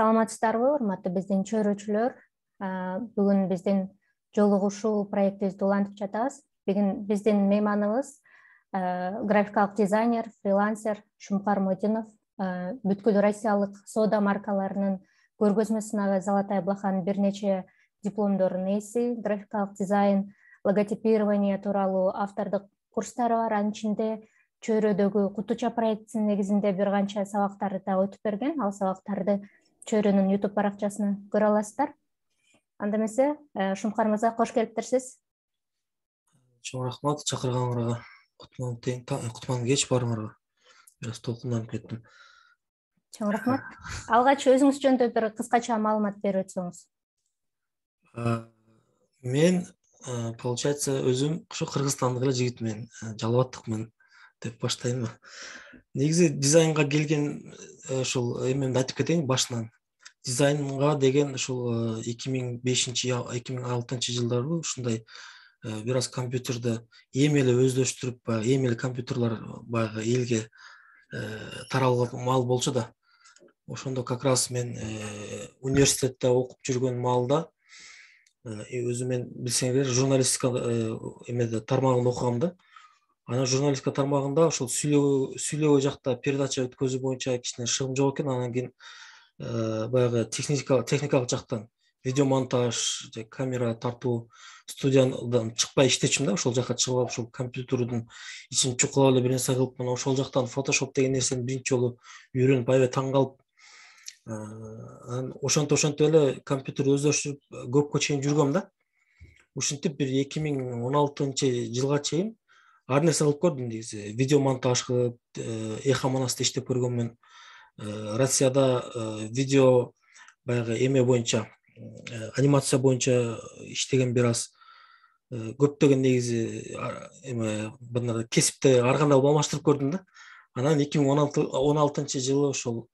Саламатсыздарбы, урматтуу биздин чөйрөчүлөр. Бүгүн биздин жолугушуу проектибизди улантып жатабыз. Бүгүн биздин мейманыбыз графикалык дизайнер, фрилансер Шумкар Модинов, бүткүл Россиялык соода маркаларынын көргөзмө сынагы Золотая блоханын бир нече дипломдорунун ээси, графикалык дизайн, логотипирование тууралуу автордук курстары бар. Анын ичинде чөйрөдөгү Кутуча проектисинин негизинде бир канча сабактарды да өтүп берген. Ал сабактарды чөйрөнүн YouTube баракчасына көрө аласыздар. Анда эмесе, Шумкар мырза, кош келипсиз. Чоң рахмат чакырганыңарга. Кутман кеч барыңарга. Бир аз толкунданып кеттим. Чоң рахмат. Алгач өзүңүз жөнүндө бир кыскача маалымат берип өтсөңүз. Мен, получается, өзүм ушу Кыргызстандык эле жигитмин, жалбаттыкмын деп баштайынбы. Негизи дизайнга келген ушул эмемди айтып кетейин башынан. Дизайнга деген ушул 2005-2006 жылдары ушундай бир аз компьютерди эми эле өздөштүрүп, эми эле компьютерлер баягы элге таралган маал болчу да. Ошондо как раз мен университетте окуп жүргөн маалда өзүм мен билсеңиздер журналистика эмеде тармагында окугам да. Анан журналистика тармагында ошол сүйлөө жакта передача өткөзүү боюнча кичине шыгым жок экен. Анан кийин баягы техникалык жактан видеомонтаж, камера тартуу студиядан чыкпай иштечүмүн да. Ошол жака чыгып алып, ошол компьютердин ичин чукулап эле бир нерсе кылып, мына ошол жактан Photoshop деген нерсени биринчи жолу үйрөнүп, аябай таң калып, анан ошентип эле компьютер өздөштүрүп көпкө чейин жүргөм да. Ушинтип бир 2016 жылга чейин ар нерсе кылып көрдүм негизи. Видеомонтаж кылып, Эхо Манасты иштеп көргөнмүн. Россияда видео баягы эме боюнча, анимация боюнча иштеген бир аз көптөгөн негизи эме мындай кесипте ар кандай алмаштырып көрдүм да. Анан 2016 жылы ошол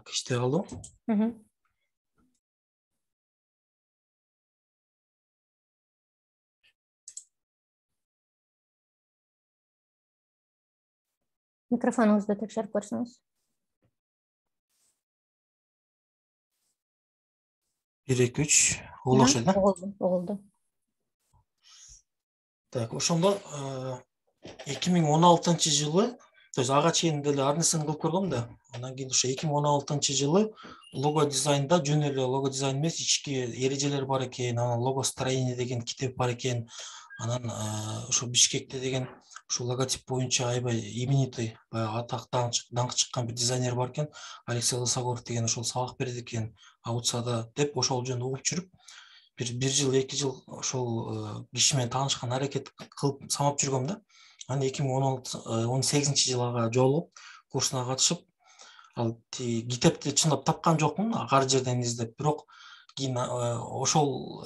иштеп алдым. Микрофонуңузду текшерип көрсөңүз. 1-2-3 угулду окшойт да? Угулду. Так, ошондо 2016 жылы, то есть ага чейин деле ар нерсени кылып көргөм да. Андан кийин ошо 2016 жылы лого дизайнда жөн эле лого дизайн эмес, ички эрежелер бар экен, анан лого строение деген китеп бар экен. Анан ошо Бишкекте деген ушул логотип боюнча аябай именитый, баягы атак даңкы чыккан бир дизайнер бар экен, Алексей Лысогоров деген, ошол сабак берет экен Аутсада деп ошол жөнүндө угуп жүрүп, бир жыл, 2 жыл ошол киши менен таанышкан аракет кылып самап жүргөм да. Анан 2018 жылга жолугуп, курсуна катышып, ал китепти чындап тапкан жокмун, ар жерден издеп, бирок кийин ошол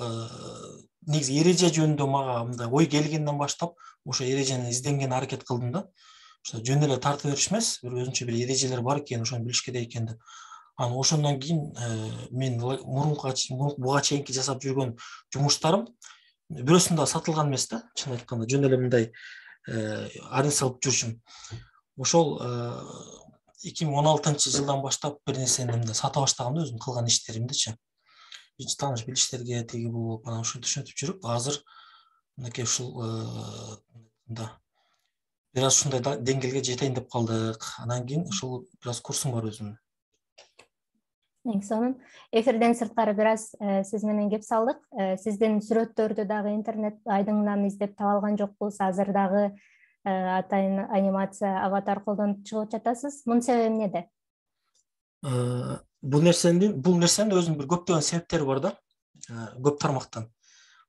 негизи эреже жөнүндө мага мындай ой келгенден баштап, ошо эрежени изденген аракет кылдым да. Ошо жөн эле тарта бериш эмес, бир өзүнчө бир эрежелер бар экен, ошону билиш керек экен деп. Анан ошондон кийин мен буга чейинки жасап жүргөн жумуштарым бирөөсүндө сатылган эмес да, чын айтканда, жөн эле мындай ар нерсе кылып жүрчүмүн. Ошол 2016 жылдан баштап бир нерсени мындай сата баштагам да, өзүм кылган иштеримдичи. Биринчи тааныш билиштерге тиги болуп, анан ушинтип жүрүп, азыр мынакей ушул бир аз ушундай деңгээлге жетейин деп калдык. Анан кийин ушул бир аз курсум бар өзүмдүн. Сонун. Эфирден сырткары бир аз сиз менен кеп салдык. Сиздин сүрөттөрдү дагы интернет айдыңынан издеп таба алган жокпуз. Азыр дагы атайын анимация, аватар колдонуп чыгып жатасыз. Мунун себеби эмнеде? Бул нерсенин өзүнүн бир көптөгөн себептери бар да. Көп тармактан.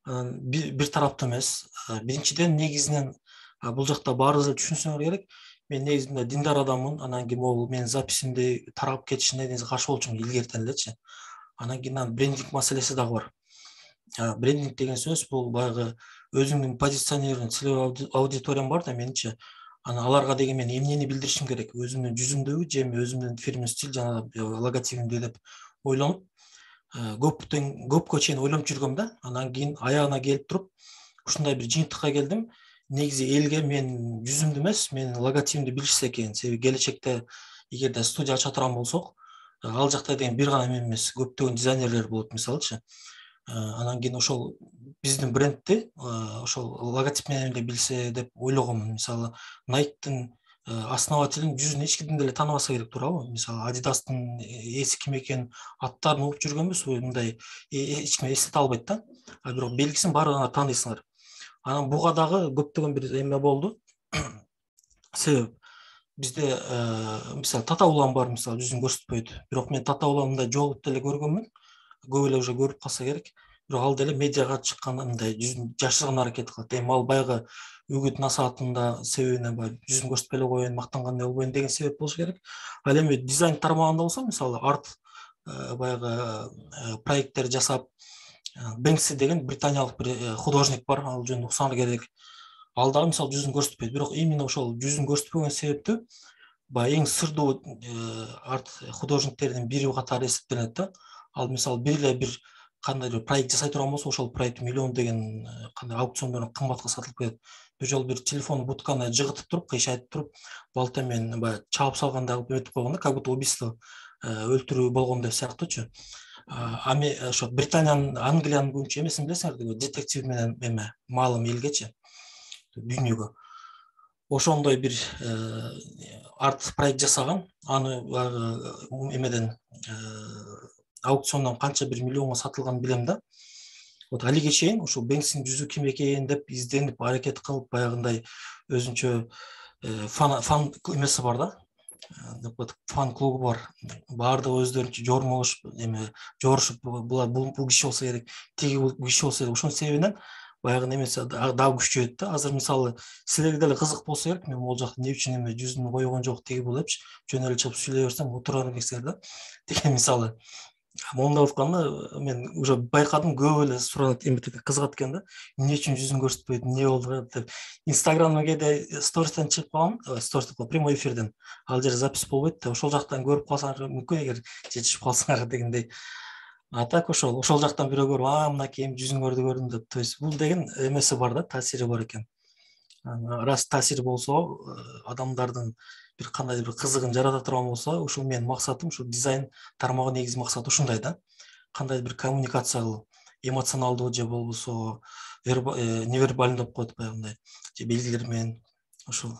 Бир тараптуу эмес. Биринчиден, негизинен бул жакта баарыбыз түшүнсөңөр керек. Мен негизинде диндар адаммын. Анан кийин могул менин записимди тарап кетишине негизи каршы болчумун илгертен элечи. Анан кийин брендинг маселеси дагы бар. Брендинг деген сөз бул баягы өзүңдүн позиционерин, целевой аудиторияң бар да менчи. Анан аларга деген мен эмнени билдиришим керек? Өзүмдүн жүзүмдүбү же өзүмдүн фирменный стиль, жана логотипимди деп ойлонуп, көпкө чейин ойлонуп жүргөм да. Анан кийин аягына келип туруп, ушундай бир жыйынтыкка келдим. негизи элге мен жүзүмдү эмес, мен логотипимди билишсе экен. Себеби келечекте эгерде студия ача турган болсок, ал жакта деген бир гана мен эмес, көптөгөн дизайнерлер болот, мисалычы. Анан кийин ошол биздин брендти ошол логотип менен эле билсе деп ойлогонмун. Мисалы, Nike'тын основателин жүзүн эч ким деле тааныбаса керек, туурабы? Мисалы, Adidas'тын ээси ким экенин, аттарын угуп жүргөнбүз, мындай эч ким эстете албайт да. А бирок белгисин баардыгыңар тааныйсыңар. Анан буга дагы көптөгөн бир эме болду. Себеп бизде мисалы Тата улам бар, мисалы жүзүн көрсөтпөйт. Бирок мен Тата уламды жолугуп деле көргөнмүн. Көп эле уже көрүп калса керек. Бирок ал деле медиага чыкканда мындай жүзүн жашырган аракет кылат. Эми ал баягы үгүт насаатында себебинен баягы жүзүн көрсөтпөй эле коеюн, мактангандай болбойн деген себеп болушу керек. Ал эми дизайн тармагында болсо, мисалы арт баягы проекттер жасап, Бенкси деген британиялык бир художник бар, ал жөнүндө уксаңар керек. Ал дагы мисалы жүзүн көрсөтпөйт, бирок именно ошол жүзүн көрсөтпөгөн себептүү баягы эң сырдуу арт художниктердин бири катары эсептелет да. Ал мисалы бир эле бир кандайдыр проект жасай турган болсо, ошол проект миллион деген кандай аукциондордон кымбатка сатылып кетет. Бир жолу бир телефон будканы жыгытып туруп, кыйшайтып туруп, балта менен баягы чаап салгандай кылып өтүп койгондо, как будто убийство, өлтүрүү болгондой сыяктуучу. Ошо Британиянын, Англиянын көбүнчө эмесин билесиңер, детектив менен эме маалым элгечи, дүйнөгө. Ошондой бир арт проект жасаган, аны эмеден аукциондон канча бир миллионго сатылганын билем да. Вот алиге чейин ушул Бенксинин жүзү ким экен деп изденип, аракет кылып, баягындай өзүнчө фан эмеси бар да. Фан клубу бар. Баардыгы өздөрүнчө жормолушуп, эме жорушуп, бул киши болсо керек, тиги киши болсо керек. Ошонун себебинен баягы немеси дагы күчөйөт да. Азыр мисалы силерге деле кызык болсо керек, мен могул жакта эмне үчүн эме жүзүн койгон жок, тиги бул депчи, жөн эле чыгып сүйлөй берсем, отурар экенсиңер да. Деген мисалы. Моундай атканда мен уже байкадым, көп эле суранат, эметет, кызыгат экен да. Эмне үчүн жүзүн көрсөтпөйт, эмне болду деп. Инстаграмда кээде стористен чыгып калам, сторис деп прямой эфирден. Ал жерде запись болбойт да. Ошол жактан көрүп калсаңар мүмкүн, эгер жетишип калсаңар дегендей. А так ошол жактан бирөө көрүп, мынакей жүзүн көрдүм деп. То есть бул деген эмеси бар да, таасири бар экен. Рас таасири болсо, адамдардын бир кандайдыр бир кызыгын жарата турган болсо, ушул менин максатым, ушул дизайн тармагы негизи максаты ушундай да. Кандайдыр бир коммуникация кылып, эмоционалдуу же болбосо невербальный деп коет баягындай, же белгилер менен ушул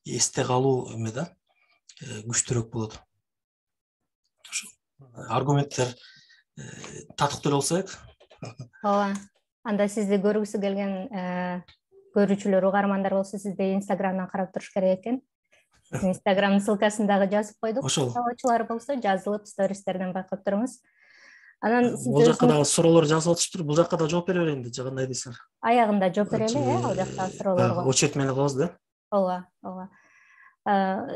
эсте калуу эме да, күчтүүрөөк болот. Ушул аргументтер татыктуу эле болсо керек. Ооба. Анда сизди көргүсү келген көрүүчүлөр, угармандар болсо, сизди Инстаграмдан карап туруш керек экен. Инстаграмдын ссылкасын дагы жазып койдук. Талоочулар болсо, жазылып стористерден байкап туруңуз. Анан сиз бул жакка дагы суроолор жазып атышыптыр. Бул жакка да жооп бере берейин деп, кандай дейсиңер? Аягында жооп берели, ал жактагы суроолорго. Очередь менен кылабыз да. Ооба, ооба.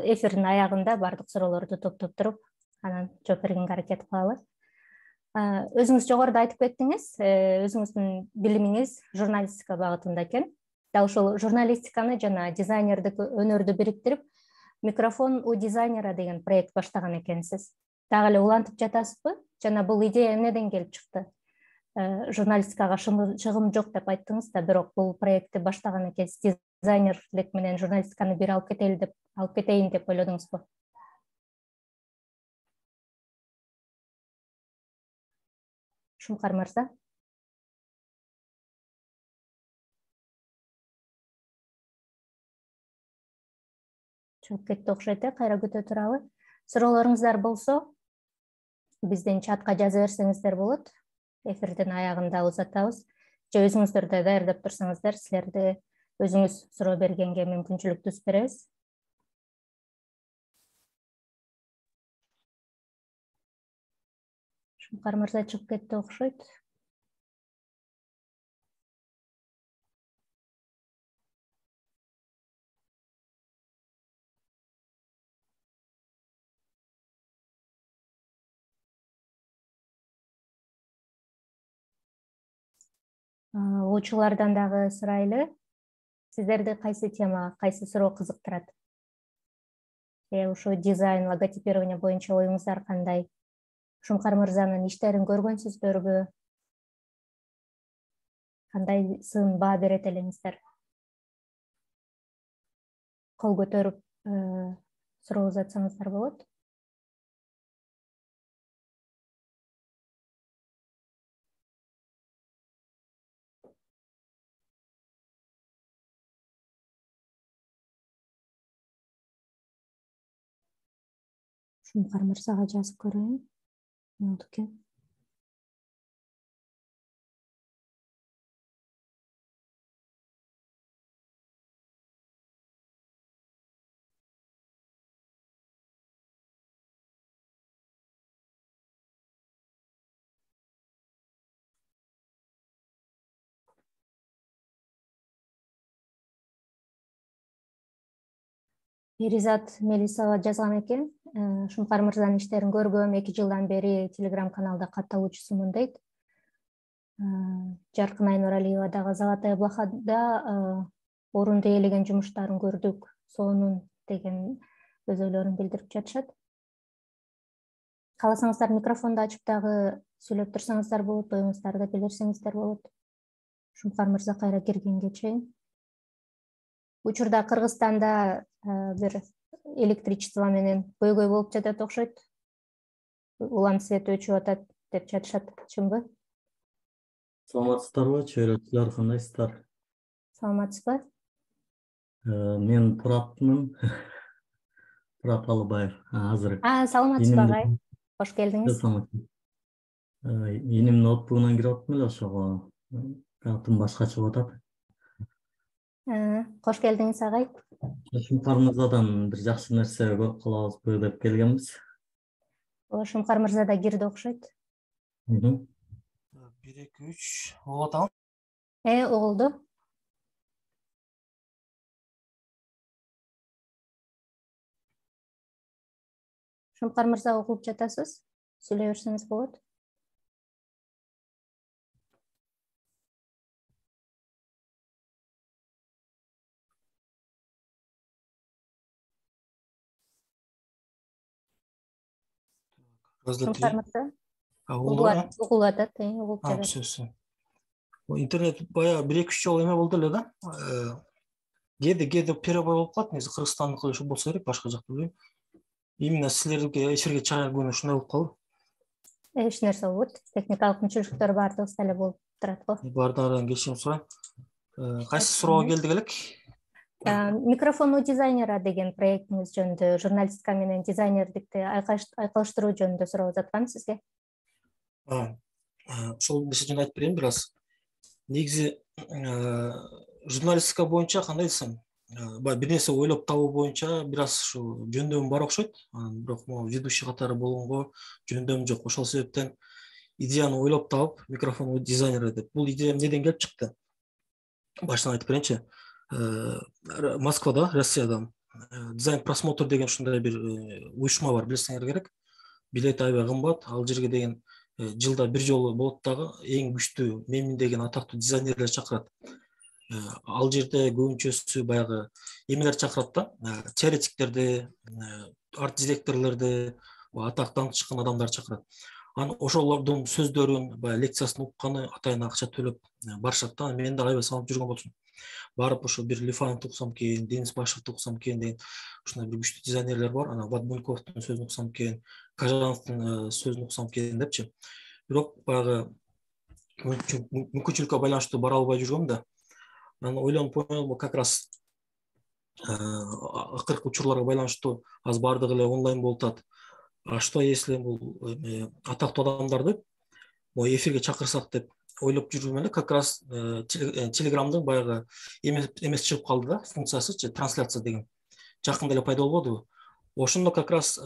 Эфирдин аягында бардык суроолорду топтоп туруп, анан жооп бергенге аракет кылалы. Өзүңүз жогоруда айтып кеттиңиз, өзүңүздүн билимиңиз журналистика багытында экен. Дал ушул журналистиканы жана дизайнердик өнөрдү бириктирип, микрофон у дизайнера деген проект баштаган экенсиз. Дагы эле улантып жатасызбы? Жана бул идея эмнеден келип чыкты? Журналистикага чыгым жок деп айттыңыз да, бирок бул проектти баштаган экенсиз. Дизайнерлик менен журналистиканы бир алып кетейин деп ойлодуңузбу? Шумкар мырза. Чыгып кетти окшойт, кайра күтө туралы. Суроолоруңуздар болсо, биздин чатка жаза берсеңиздер болот. Эфирдин аягында узатабыз. Же өзүңүздөр да даярдап турсаңыздар, силерди өзүңүз суроо бергенге мүмкүнчүлүк түзүп беребиз. Шумкар мырза чыгып кетти окшойт. Угуучулардан дагы сурайлы. Сиздерди кайсы тема, кайсы суроо кызыктырат? Ушу дизайн, логотипирование боюнча оюңуздар кандай? Шумкар мырзанын иштерин көргөнсүздөрбү? Кандай сын баа берет элеңиздер? кол көтөрүп суроо узатсаңыздар болот. Шумкар мырзага жазып көрөйүн. Не болду экен? Перизат Мелисага жазган экен. Шумкар мырзанын иштерин көргөм, 2 жылдан бери Телеграм каналда катталуучусумун дейт. Жаркынай Нуралиева дагы Золотая Блохада орунду ээлеген жумуштарын көрдүк, сонун деген өз ойлорун билдирип жатышат. Кааласаңыздар микрофонду ачып дагы сүйлөп турсаңыздар болот, оюңуздарды билдирсеңиздер болот. Шумкар мырза кайра киргенге чейин. Учурда Кыргызстанда бир электричество менен көйгөй болуп жатат окшойт. Улам свет өчүп атат деп жатышат, чынбы? Саламатсыздарбы, чөйрөчүлөр, кандайсыздар? Саламатсызбы? Мен Туратмын. Турат Алыбаев. Азыр. Саламатсызбы агай? Кош келдиңиз. Эним ноутбугунан кирип аттым эле ошого. Катым башкача болуп атат. Кош келдиңиз агай. Шумкар мырзадан бир жакшы нерсе кылабызбы деп келгенбиз. Шумкар мырза да кирди окшойт. 1, 2, 3 болуп атабы? Угулду. Шумкар мырза угуп жатасыз? Сүйлөй берсеңиз болот. Шумкар мырза угулуп атат, угуп жатат. Интернет баягы 1-2 жолу эме болду эле да. Кээде перебой болуп калат, негизи Кыргызстандыкы ошо болсо керек, башка жакта билбейм. Именно силерге эфирге чыгар күнү ушундай болуп калды. Эч нерсе болбойт. Техникалык мүчөчүлүктөр баардыгыбызда эле болуп турат го. Баардыгынан кечирим сурайм. Кайсы суроого келдик элек? Микрофону дизайнера деген проектиңиз жөнүндө, журналистика менен дизайнердикти айкалыштыруу жөнүндө суроо узаткам сизге. Ошол нерсени айтып берейин бир аз. Негизи журналистика боюнча кандай десем, бир нерсе ойлоп табуу боюнча бир аз ушу жөндөмү бар окшойт. Бирок могу ведущий катары болгонго жөндөмү жок. Ошол себептен идеяны ойлоп табып, микрофон дизайнера деп. Бул идея эмнеден келип чыкты? Баштан айтып берейинчи. Москвада, Россияда дизайн просмотр деген ушундай бир уюшма бар, билсеңер керек. Билет аябай кымбат, ал жерге деген жылда бир жолу болот дагы эң күчтүү менмин деген атактуу дизайнерлер чакырат. Ал жерде көбүнчөсү баягы эмелер чакырат да, теоретиктерди, арт директорлорду, атактан чыккан адамдар чакырат. Анан ошолордун сөздөрүн, баягы лекциясын укканы атайын акча төлөп барышат да. Мен да аябай салып жүргөн болчумун. Барып ошо бир Лифановду уксам экен, Денис Башевди уксам экен деген ушундай бир күчтүү дизайнерлер бар. Анан Ватбунковдун сөзүн уксам экен, Кажановдун сөзүн уксам экен депчи. Бирок баягы мүмкүнчүлүккө байланыштуу бара албай жүргөм да. Анан ойлонуп как раз акыркы учурларга байланыштуу азыр баардыгы эле онлайн болуп атат. А что если бул атактуу адамдарды эфирге чакырсак деп ойлоп жүргөм эле, как раз Телеграмдын баягы эмес чыгып калды да, функциясы, трансляция деген. Жакында эле пайда болбодубу? Ошондо как раз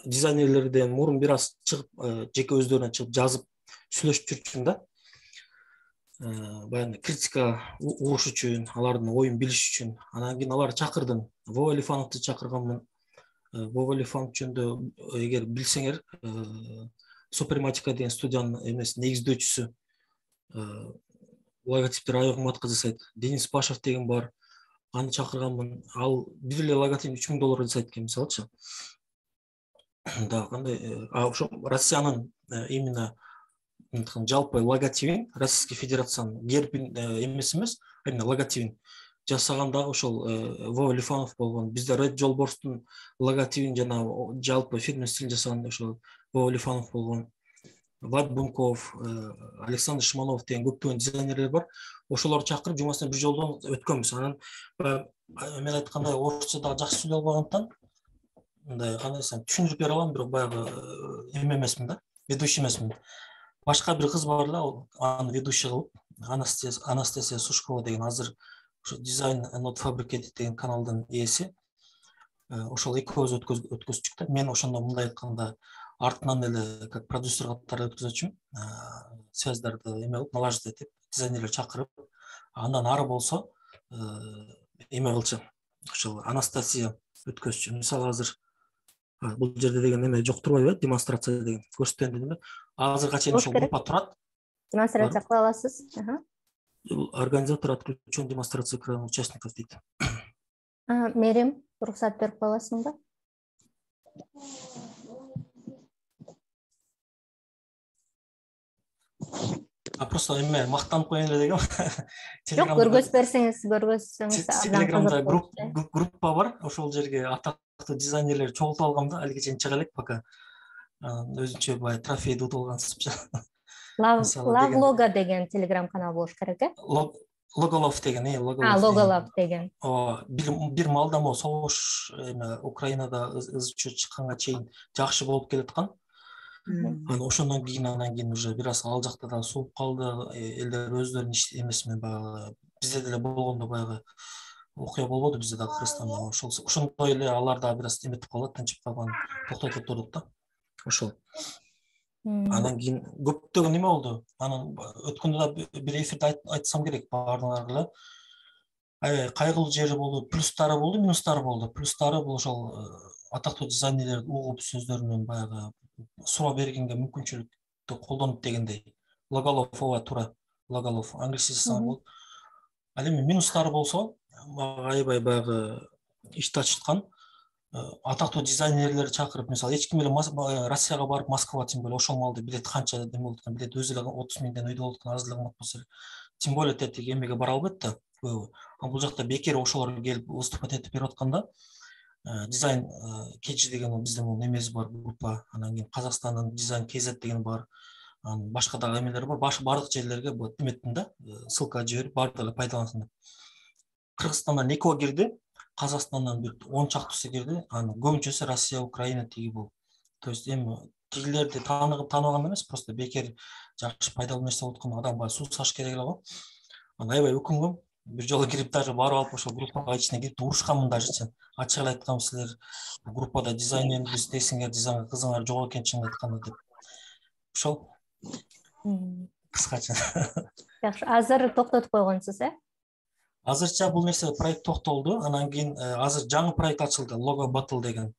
дизайнерлерден мурун бир аз чыгып, жеке өздөрүнөн чыгып жазып сүйлөшүп жүрчүмүн да. Баягы критика уруш үчүн, алардын оюн билиш үчүн. Анан кийин аларды чакырдым. Вова Лифановду чакырганмын. Вова Лифанов жөнүндө эгер билсеңер, Суперматика деген студиянын эмеси негиздөөчүсү, логотиптер аябай кымбатка жасайт. Денис Башев деген бар. Аны чакырганмын. Ал бир эле логотип $3000 жасайт экен, мисалычы. Да, кандай, ошо Россиянын именно жалпы логотипин, Российский Федерациянын гербин эмес, именно логотипин жасаган дагы ошол Вова Лифанов болгон. Бизде Red Жолборстун логотипин жана жалпы фирма стилин жасаган ошол Вова Лифанов болгон. Влад Бунков, Александр Шиманов деген көптөгөн дизайнерлер бар. Ошолорду чакырып жумасына бир жолдон өткөнбүз. Анан мен айткандай орусча дагы жакшы сүйлөй албагандыктан мындай кандай десем түшүндүрүп бере алам, бирок баягы эме эмесмин да, ведущий эмесмин. Башка бир кыз бар эле, аны ведущий кылып, Анастасия Сушкова деген азыр ошо Design Not Fabricated деген каналдын ээси. Ошол экөөбүз өткөзчүк да. Мен ошондо мындай айтканда артынан эле как продюсер катары өткөзөчүмүн. Связьдарды эме кылып, налаживать этип, дизайнерлер чакырып, андан ары болсо эме кылчу. Ошол Анастасия өткөзчү. Мисалы азыр бул жерде деген эме жок турбайбы? Демонстрация деген көрсөткөн эле. Азырга чейин ошол группа турат. Демонстрация кыла аласыз. Организатор отключен демонстрация экрана участников дейт. Мерим, уруксат берип каласың да? Просто эме мактанып коеюн эле дегем. Жок, көргөзсөңүз Телеграмда группа бар. Ошол жерге атактуу дизайнерлер чогултуп алгам да, алиге чейин чыга элек пока. Өзүнчө бай трофейди утуп алгансызча. Лого деген телеграм канал болуш керек, э? Логолов деген, Логолов деген. Бир маалда могу согуш эме Украинада ызчуу чыкканга чейин жакшы болуп келаткан. Ошондон кийин уже бир аз ал жакта да сууп калды. Элдер өздөрүнүн иш эмесимен баягы бизде деле болгондо баягы окуя болбоду бизде да Кыргызстанда. Ошондой эле алар да бир аз эметип калат, тынчып калган, токтотуп турдук да. Ошол. Анан кийин көптөгөн неме болду. Анан өткөндө да бир эфирде айтсам керек баарыңарга эле. Кайгылуу жери болду, плюстары болду, минустары болду. Плюстары бул ошол атактуу дизайнерлерди угуп сөздөрүнөн баягы суроо бергенге мүмкүнчүлүктү колдонуп дегендей. Логолов ооба туура. Логолов англисче жазсаң болот. Ал эми минустары болсо, аябай баягы ишти ачыткан. Атактуу дизайнерлерди чакырып, мисалы, эч ким эле Россияга барып, Москвага тем более ошол маалда билет канча дем болуп аткан, билет өзү эле 30 миңден өйдө болуп аткан, азырлыгы болсо, тем более тетиги эмеге бара албайт да. Бул жакта бекер ошолор келип выступать этип берип атканда, дизайн KG деген биздин эмебиз бар, группа, анан кийин Казакстандын дизайн KZ деген бар, башка дагы эмелер бар. Бардык жерлерге бул эметтим да, ссылка жиберип, бардыгы эле пайдалансын деп. Кыргызстандан экөө кирди, Казакстандан бир 10 чактысы кирди, анын көбүнчөсү Россия, Украина тиги бул. То есть эми тигилерди тааныбаган эмес, просто бекер жакшы пайдалуу нерсе болуп аткан адамга суу саш керек эле го. Анан аябай өкүнгөм. Бир жолу кирип даже барып алып ошол группага ичине кирип урушканмын дажечи. Ачык эле айткам, силер группада дизайн издейсиңер, дизайнга кызыңар жок экен чын айтканда деп. Ошол кыскача. Жакшы, азыр токтотуп койгонсуз, э? Азырча бул нерсе проект токтолду. Анан кийин азыр жаңы проект ачылды, Logo Battle деген.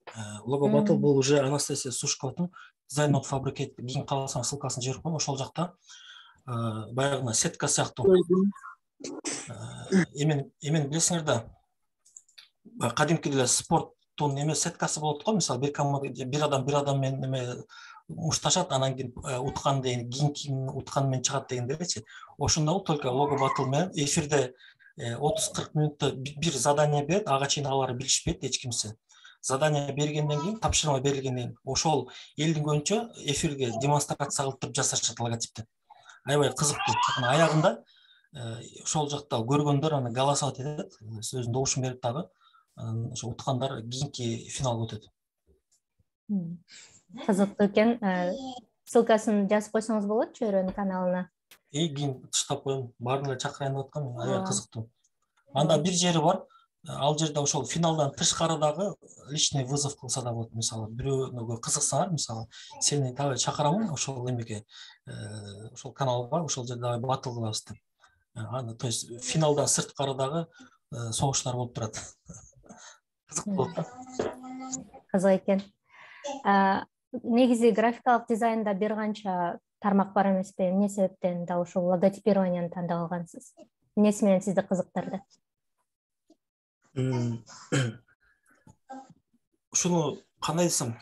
Logo Battle бул уже Анастасия Сушковдун Design Not Fabricated. Кийин калсаң ссылкасын жиберип коем. Ошол жакта баягы сетка сыяктуу. Эмен билесиңер да, кадимки эле спорттун эме сеткасы болот го. Мисалы, бир адам менен эме мушташат, анан кийин уткан деген, кийин уткан менен чыгат дегендейчи. Ошондой только Logo Battle менен эфирде 30-40 мүнөттө бир задание берет, ага чейин алар билишпейт эч кимсе. Задание бергенден кийин, тапшырма берилгенден кийин, ошол элдин көбүнчө эфирге демонстрация кылып жасашат логотипти. Аябай кызыктуу. Аягында ошол жакта көргөндөр аны голосовать этет, өзүнүн добушун берип дагы, ошо уткандар кийинки финалга өтөт. Кызыктуу экен. Ссылкасын жазып койсоңуз болот чөйрөнүн каналына. Кийин тыштап коем, баарын эле чакырайын деп аткам, аябай кызыктуу. Анда бир жери бар, ал жерде ошол финалдан тышкары дагы личный вызов кылса да болот. Мисалы, бирөөгө кызыксаңар, мисалы, сени дагы чакырамын ошол эмеге, ошол каналга, ошол жерде дагы батл кылабыз деп. То есть финалдан сырткары дагы согуштар болуп турат. Кызык болот да. Кызык экен. Негизи графикалык дизайнда бир канча тармак бар эмеспи? Эмне себептен да ушул логотипированияны тандап алгансыз? Эмнеси менен сизди кызыктырды? Ушуну кандай десем,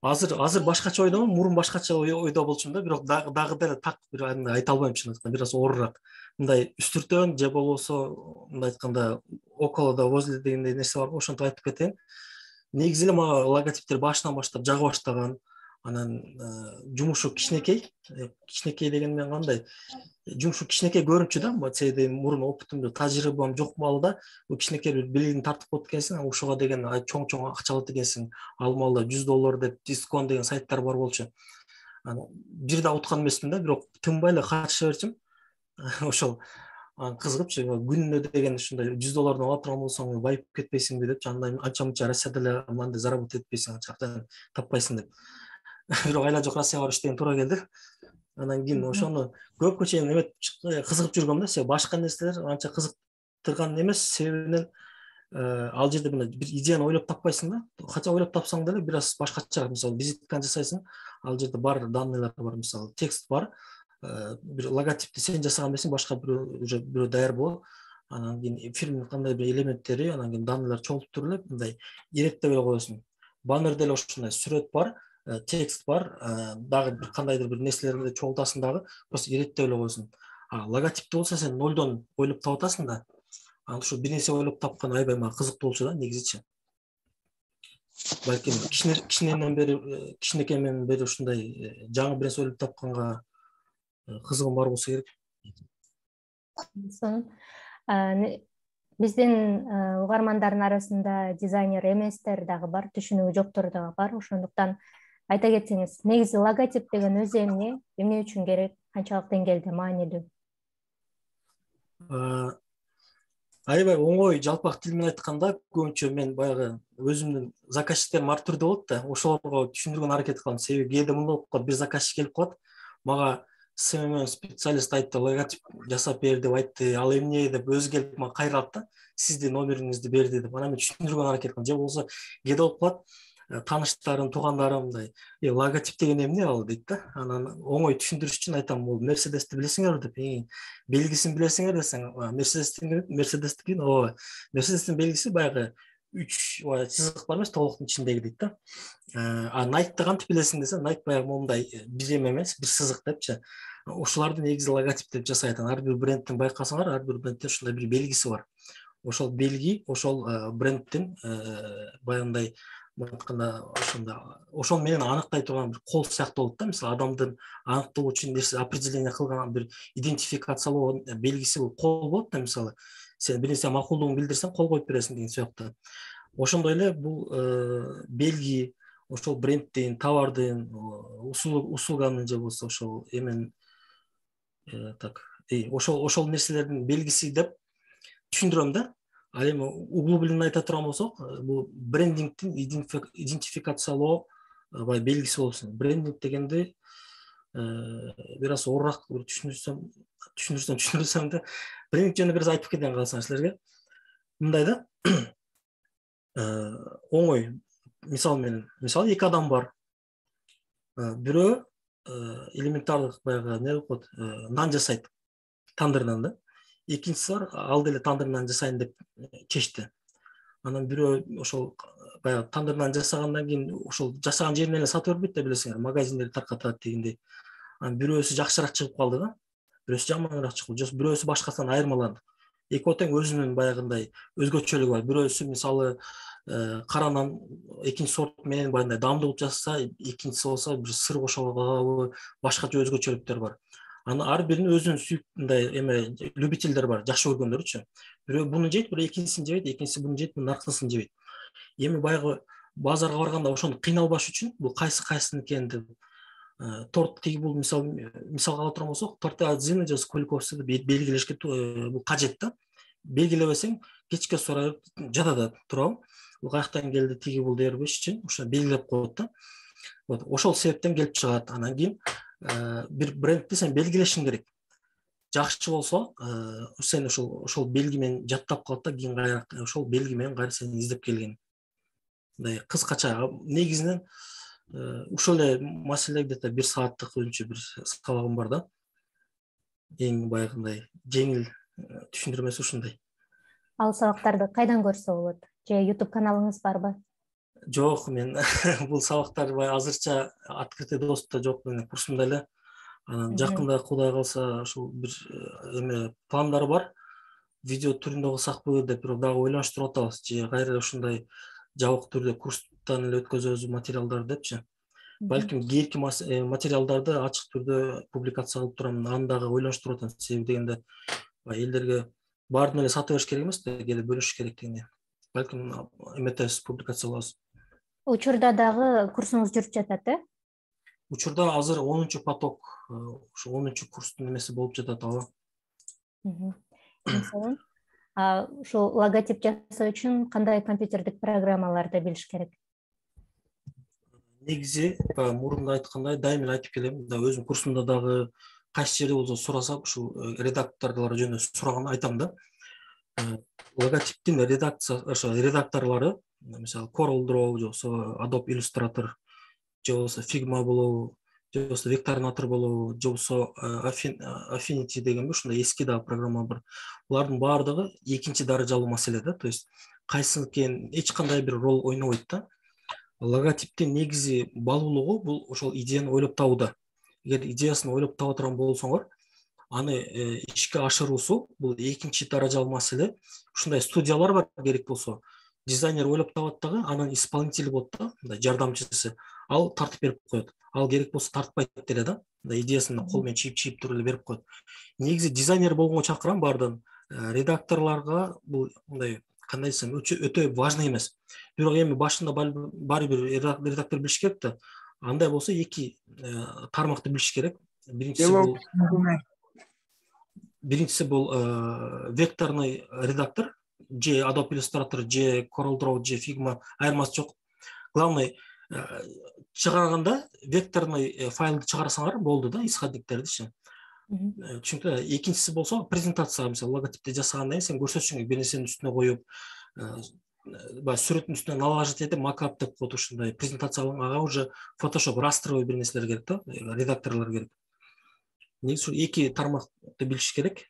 азыр башкача ойдомун, мурун башкача ойдо болчумун да, бирок дагы деле так бир айта албайм чын айтканда, бир аз оорураак. Мындай үстүртөн же болбосо мындай айтканда около да возле дегендей нерсе бар, ошентип айтып кетейин. Негизи эле мага логотиптер башынан баштап жага баштаган. Анан жумушу кичинекей дегенмен кандай? Жумушу кичинекей көрүнчү да, себеби мурун опытым, тажрыйбам жок маалда бул кичинекей бир билигин тартып коет экенсиң, ошого деген чоң акча алат экенсиң. Ал маалда $100 деп дисконт деген сайттар бар болчу. Бир да уткан эмесмин да, бирок тынбай эле катыша берчүм. Ошол кызыгыпчы, күнүнө деген ушундай $100 ала турган болсоң байып кетпейсиңби деп, андай анча мынча Россияда эле мындай заработать этпейсиң, анча акча таппайсың деп. Бирок айла жок, Россияга барып иштеген туура келди. Анан кийин ошону көпкө чейин эметип кызыгып жүргөм да, себеби башка нерселер анча кызыктырган эмес, себебинен ал жерде бир идеяны ойлоп таппайсың да. Кача ойлоп тапсаң деле бир аз башкача, мисалы визитканы жасайсың, ал жерде бар данныйлар бар, мисалы текст бар, бир логотипти сен жасаган эмессиң, башка бирөө даяр болот. Анан кийин фирманын кандай бир элементтери, анан кийин данныйлар чогултуп эле мындай иреттеп эле коесуң. Баннерде эле ошондой сүрөт бар, текст бар, дагы бир кандайдыр бир нерселерди чогултасың дагы, просто иреттеп эле коесуң. Логотипти болсо сен нолдон ойлоп таап да. Анан ушу бир нерсе ойлоп тапкан аябай мага кызыктуу болчу да, негизичи. Балким кичинекейден бери ушундай жаңы бир нерсе ойлоп тапканга кызыгым бар болсо керек. Биздин угармандардын арасында дизайнер эместер дагы бар, түшүнүгү жоктор дагы бар. Ошондуктан айта кетсеңиз, негизи логотип деген өз эмне үчүн керек, канчалык деңгээлде маанилүү? Аябай оңой, жалпак тил менен айтканда, көбүнчө мен баягы өзүмдүн заказчиктерим ар түрдүү болот да, ошолорго түшүндүргөнгө аракет кылам. Себеби кээде мындай болуп калат, бир заказчик келип калат, мага СММ специалист айтты, логотип жасап бер деп айтты, ал эмне деп өзү келип мага кайрылат да, сиздин номериңизди берди деп. Анан мен түшүндүргөнгө аракет кылам. Же болбосо кээде болуп калат, тааныштарым, туугандарым мындай, логотип деген эмне ал дейт да. Анан оңой түшүндүрүш үчүн айтам, бул Мерседести билесиңерби деп. Белгисин билесиңер десең, Мерседестики, ооба. Мерседестин белгиси баягы 3 чызык бар эмес, толуктун ичиндеги дейт да. Nike'ты кантип билесиң десе, Nike баягы моундай бир эме эмес, бир сызык депчи. Ошолорду негизи логотип деп жасайт. Ар бир брендтин байкасаңар, ар бир брендте ушундай бир белгиси бар. Ошол белги, ошол брендтин баягындай айтканда ошол менен аныктай турган бир кол сыяктуу болот да. Мисалы адамдын аныктоо үчүн нерсе определение кылган бир идентификациялоо белгиси бул кол болот да. Мисалы сен бир нерсе макулдугун билдирсең, кол коюп бересиң деген сыяктуу. Ошондой эле бул белги ошол брендтин, товардын, услуганын же болбосо ошол эмен ошол нерселердин белгиси деп түшүндүрөм да. Ал эми углубленно айта турган болсок, бул брендингдин идентификациялоо белгиси болсун. Брендинг дегенди бир аз оорураак түшүндүрсөм да. Брендинг жөнүндө бир аз айтып кетейин калсаң силерге. Мындай да. Оңой мисал менен, мисалы эки адам бар. Бирөө элементардык баягы эмне болуп коет, нан жасайт, тандырдан да. Экинчиси бар, ал деле тандырдан жасайын деп чечти. Анан бирөө ошол баягы тандырдан жасагандан кийин ошол жасаган жеринен эле сатып бербейт да, билесиңер, магазиндерди таркатат дегендей. Анан бирөөсү жакшыраак чыгып калды да, бирөөсү жаманыраак чыгып, бирөөсү башкасынан айырмаланды. Эки тең өзүнүн баягындай өзгөчөлүгү бар. Бирөөсү мисалы кара нан экинчи сорт менен баягындай даамдуу кылып жасаса, экинчиси болсо бир сыр кошо башкача өзгөчөлүктөр бар. Анан ар биринин өзүнүн сүйүктүндай эме любительдер бар, жакшы көргөндөрүчү. Бирөө буну жейт, бирөө экинчисин жебейт, экинчиси буну жейт, бунун наркысын жебейт. Эми баягы базарга барганда ошону кыйналбаш үчүн бул кайсынын экенин деп торт тиги бул мисалга ала турган болсок, Тортозины же Скуликовсу белгилешке бул кажет да. Белгилебесең, кечке сурап жадада турабы. Бул каяктан келди, тиги бул деп бербеш үчүн ошо белгилеп коет да. Вот ошол себептен келип чыгат. Анан кийин бир брендти сен белгилешиң керек. Жакшы болсо, сен ошол белги менен жаттап калат да, кийин кайра ошол белги менен кайра сени издеп келген. Мындай кыскача негизинен ушул эле маселе где-то 1 сааттык өзүнчө бир сабагым бар да. Эң баягындай жеңил түшүндүрмөсү ушундай. Ал сабактарды кайдан көрсө болот? Же YouTube каналыңыз барбы? Жок, мен бул сабактар азырча открытый доступта жок, менин курсумда эле. Анан жакында Кудай калса ушул бир эме пландар бар. видео түрүндө кылсакпы деп бирок дагы ойлонуштуруп атабыз, же кайра ушундай жабык түрдө курстан эле өткөзөбүз материалдарды депчи. Балким кийинки материалдарды ачык түрдө публикация кылып турам, аны дагы ойлонуштуруп атам. Себеби дегенде элдерге баарын эле сата бериш керек эмес да, келип бөлүшүш керек дегенде. Балким эметебиз, публикация кылабыз. Учурда дагы курсуңуз жүрүп жатат, Учурда азыр 10-чу поток, ушу 10-чу курстун эмеси болуп жатат ага. Мисалы, ушул логотип жасоо үчүн кандай компьютердик программаларды билиш керек? Негизи мурунда айткандай, дайыма эле айтып келем, өзүм курсумда дагы кайсы жерде болсо сураса, ушул редакторлор жөнүндө сураганда айтам да. Логотиптин редакторлору, мисалы CorelDRAW, же болбосо Adobe Illustrator, же болбосо Figma болобу, же болбосо Vectornator болобу, же болбосо Affinity деген ушундай эски дагы программа бар. Булардын баардыгы экинчи даражалуу маселе да, то есть кайсыныкин эч кандай бир роль ойнобойт да. Логотиптин негизи балуулугу бул ошол идеяны ойлоп табууда. Эгер идеясын ойлоп таба турган болсоңор, аны ишке ашыруусу бул экинчи даражалуу маселе. Ушундай студиялар бар, керек болсо дизайнер ойлоп табат дагы, анын исполнители болот да, мындай жардамчысы. Ал тартып берип коет. Ал керек болсо тартпайт деле да. Идеясын кол менен чийип туруп эле берип коет. Негизи дизайнер болгонго чакырам баардын. Редакторлорго бул мындай кандай десем өтө важный эмес. Бирок эми башында баары бир редактор билиш керек да. Андай болсо эки тармакты билиш керек. Биринчиси бул векторный редактор, же Adobe Illustrator, же CorelDRAW, же Figma, айырмасы жок. Главный чыгарганда векторный файлды чыгарсаңар болду да, исходниктердичи. Чүнкү экинчиси болсо презентация, мисалы логотипти жасагандан кийин сен көрсөтүшүң бир нерсенин үстүнө коюп, сүрөттүн үстүнө налажить этип макап деп коет, ушундай презентация ага уже Photoshop растровый бир нерселер керек да, редакторлор керек. Негизи эки тармакты билиш керек.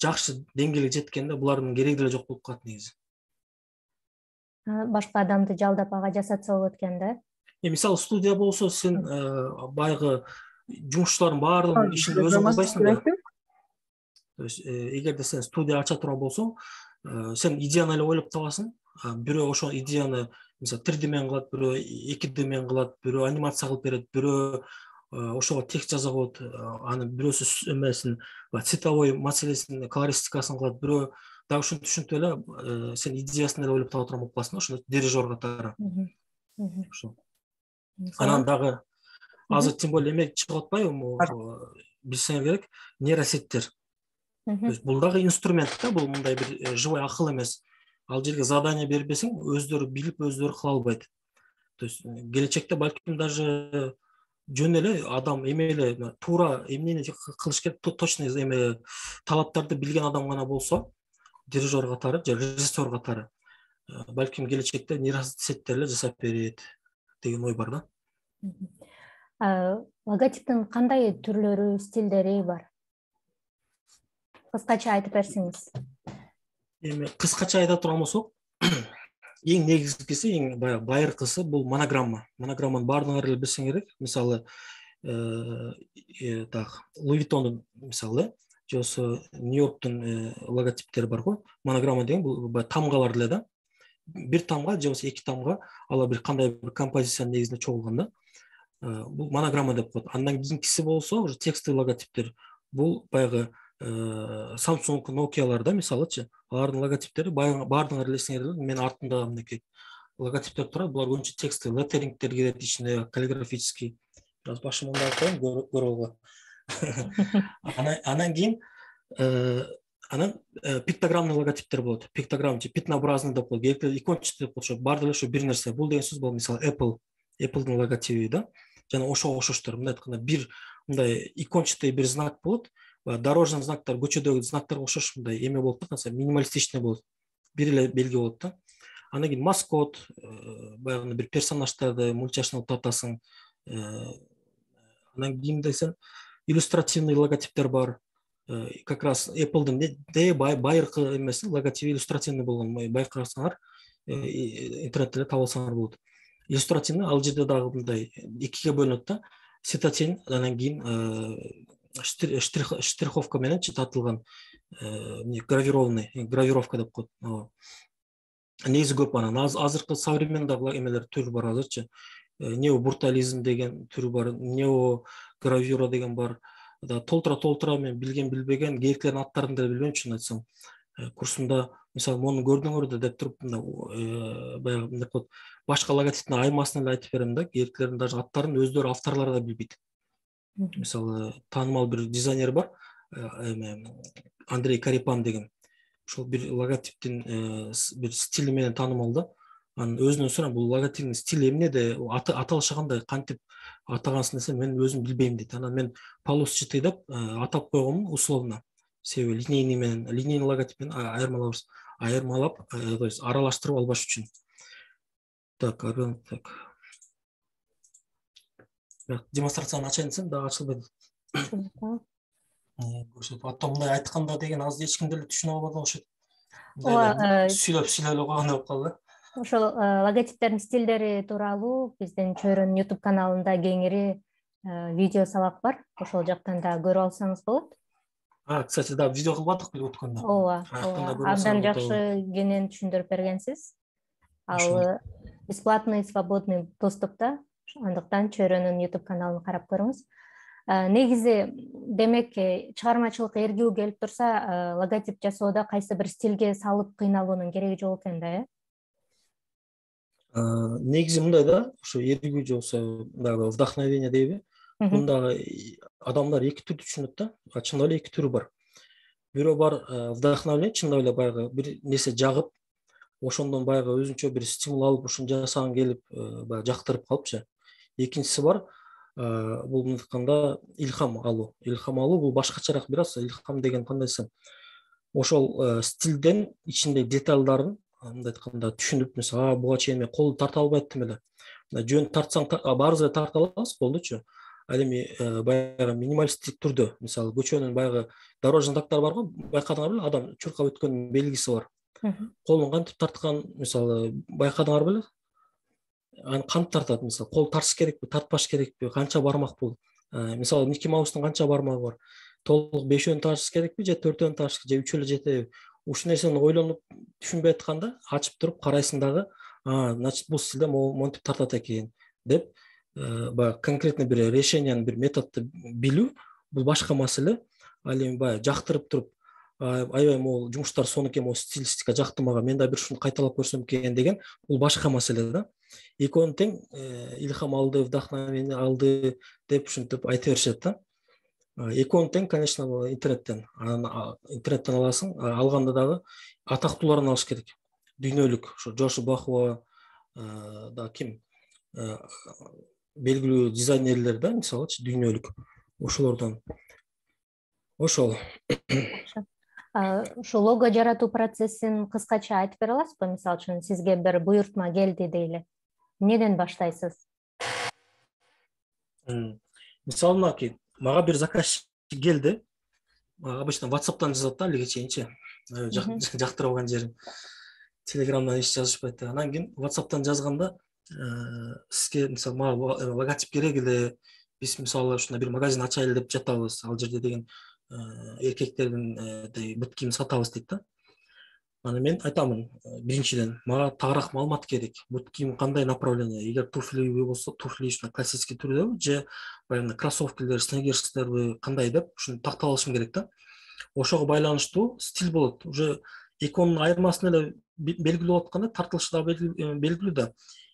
Жакшы деңгээлге жеткенде булардын кереги деле жок болуп калат негизи. Башка адамды жалдап ага жасатса болот экен да. Мисалы студия болсо сен баягы жумушчулардын баардыгын ишин өзүң кылбайсың да. То есть эгерде сен студия ача турган болсоң, сен идеяны эле ойлоп табасың. Бирөө ошол идеяны мисалы 3D менен кылат, бирөө 2D менен кылат, бирөө анимация кылып берет, бирөө ошого текст жаза коет, аны бирөөсү эмесин цветовой маселесин, колористикасын кылат, бирөө дагы ушинтип ушинтип эле сен идеясын эле ойлоп таба турган болуп каласың, ошондо дирижер катары. Ошо. Анан дагы азыр тем более эме чыгып атпайбы, билсеңер керек, нейросеттер. То есть бул дагы инструмент да, бул мындай бир живой акыл эмес. Ал жерге задание бербесең, өздөрү билип, өздөрү кыла албайт. То есть келечекте балким даже жөн эле адам эме эле туура эмнени кылыш керек, точно эме талаптарды билген адам гана болсо, дирижер катары же режиссер катары, балким келечекте нейросеттер эле жасап берет деген ой бар да. Логотиптин кандай түрлөрү, стилдери бар? Кыскача айтып берсеңиз. Эми кыскача айта турган болсок, эң негизгиси, эң байыркысы бул монограмма. Монограмманын баардыгыңар эле билсең керек. Мисалы, так, Louis Vuitton'ун мисалы, же болбосо Нью-Йорктун логотиптери бар го. Монограмма деген бул тамгалар эле да. Бир тамга же болбосо эки тамга, алар бир кандай бир композициянын негизинде чогулган да. Бул монограмма деп коет. Андан кийинкиси болсо, уже текстовый логотиптер. Бул баягы Samsung, Nokia'лар да, мисалычы, алардын логотиптери баардыгыңар элесиңер эле, мен артында мындай логотиптер турат, булар көбүнчө текстовый леттерингтер кирет ичине, каллиграфический. Biraz başım ondan koyayım, görolga. Анан кийин анан пиктограммный логотиптер болот. Пиктограмм же пятнообразный деп коет, икончатый деп коет, баардыгы ошо бир нерсе. Бул деген сөз бул, мисалы Apple'дын логотиби да. Жана ошого окшоштор, мындай айтканда бир мындай икончатый бир знак болот. Дорожный знактар, көчөдөгү знактарга окшош мындай эме болот да, минималистичный болот. Бир эле белги болот да. Андан кийин маскот, баягы бир персонаждарды мультяшный татасың. Андан кийин десем, иллюстративный логотиптер бар. Как раз Apple'дын байыркы эмеси логотиби иллюстративный болгон. Байкасаңар, интернетте таба алсаңар болот. Иллюстративный ал жерде дагы мындай экиге бөлүнөт да. Светотень, андан кийин штриховка менен чытатылган гравировка деп коет. Негизи көп анан азыркы современный эмелер түрү бар азырчы. Необуртализм деген түрү бар, неогравюра деген бар. Толтура мен билген билбеген гейктердин аттарын да билбейм чын айтсам. Курсумда мисалы муну көрдүңөр да деп туруп баягы мындай коет. Башка логотиптин айырмасын эле айтып берем да, гейктердин даже аттарын өздөрү авторлору да билбейт. Мисалы таанымал бир дизайнер бар, Андрей Карипан деген. Ошол бир логотиптин бир стили менен таанымал да. Анын өзүнөн сурам, бул логотиптин стили эмнеде, аталышы кандай, кантип атагансын десе, мен өзүм билбейм дейт. Анан мен полосчатый деп атап койгонмун условно. Себеби линейный логотип менен айырмалап, то есть аралаштырып албаш үчүн. Так. Демонстрацияны ачайын десем, дагы ачылбайт. Ата мындай айтканда деген азыр эч ким деле түшүнө албады окшойт. Сүйлөп койгондой болуп калды. Ошол логотиптердин стилдери тууралуу биздин Чөйрөнүн YouTube каналында кеңири видео сабак бар. Ошол жактан да көрүп алсаңыз болот. Кстати, да, видео кылбадык беле өткөндө. Ооба. Абдан жакшы кенен түшүндүрүп бергенсиз. Ал бесплатный, свободный доступта. Андыктан Чөйрөнүн YouTube каналын карап көрүңүз. Негизи, демек, чыгармачылык эргүү келип турса, логотип жасоодо кайсы бир стилге салып кыйналуунун кереги жок экен да, э? Негизи мындай да, ошо эргүү же болсо дагы вдохновение дейби. Мындагы адамдар эки түрдүү түшүнөт да. Чындап эле эки түрү бар. Бирөө бар вдохновение, чындап эле баягы бир нерсе жагып, ошондон баягы өзүнчө бир стимул алып, ушуну жасагың келип, баягы жактырып калыпчы. Экинчиси бар, бул мындай айтканда илхам алуу. Илхам алуу бул башкачараак бир аз. Илхам деген кандай десем, ошол стилден ичинде детальдарын мындай айтканда түшүнүп, мисалы, буга чейин мен колду тарта албайтым эле. Жөн тартсаң, баарыбыз эле тарта алабыз колдучу. Ал эми баягы минималисттик түрдө, мисалы, көчөнүн баягы дорожный знактары бар го, байкадыңар беле, адам чуркап өткөн белгиси бар. Колун кантип тарткан, мисалы, байкадыңар беле? Аны кантип тартат, мисалы, кол тартыш керекпи, тартпаш керекпи, канча бармак бул? Мисалы, Микки Маустун канча бармагы бар? Толук 5-өн тартыш керекпи, же 4-өн тартыш, же 3 эле жетеби? Ушул нерсени ойлонуп түшүнбөй атканда, ачып туруп карайсың дагы, значит, бул стилде монтип тартат экен деп, баягы конкретный бир решениянын, бир методду билүү, бул башка маселе. Ал эми баягы жактырып туруп, аябай могул жумуштар сонун экен, могул стилистика жакты мага, мен да бир ушуну кайталап көрсөм экен деген, бул башка маселе да. Экөөнү тең илхам алды, вдохновение алды деп ушинтип айта беришет да. Экөөнү тең, конечно, интернеттен аласың, алганда дагы атактуулардан алыш керек. Дүйнөлүк, ошо Джош Бахуа, да ким, белгилүү дизайнерлер да, мисалычы, дүйнөлүк. Ошолордон. Ошол. Ушу лого жаратуу процессин кыскача айтып бере аласызбы? Мисалы үчүн, сизге бир буйртма келди дейли. Эмнеден баштайсыз? Мисалы, мынакей, мага бир заказчик келди. Обычно WhatsApp'тан жазат да, алиге чейинчи. Жактырып алган жерим. Телеграмдан эч жазышпайт. Анан кийин WhatsApp'тан жазганда, сизге мисалы мага логотип керек эле, биз мисалы ушундай бир магазин ачайлы деп жатабыз. Ал жерде деген эркектердин бут кийим сатабыз дейт да. Аны мен айтамын, биринчиден мага тагыраак маалымат керек. Бут кийим кандай направление? Эгер туфли болсо, туфли ушундай классический түрдө же баягы кроссовкилер, снегерстерби кандай деп ушуну тактап алышым керек да. Ошого байланыштуу стиль болот. Уже экөөнүн айырмасын эле белгилүү болуп атканда, тартылышы да белгилүү да.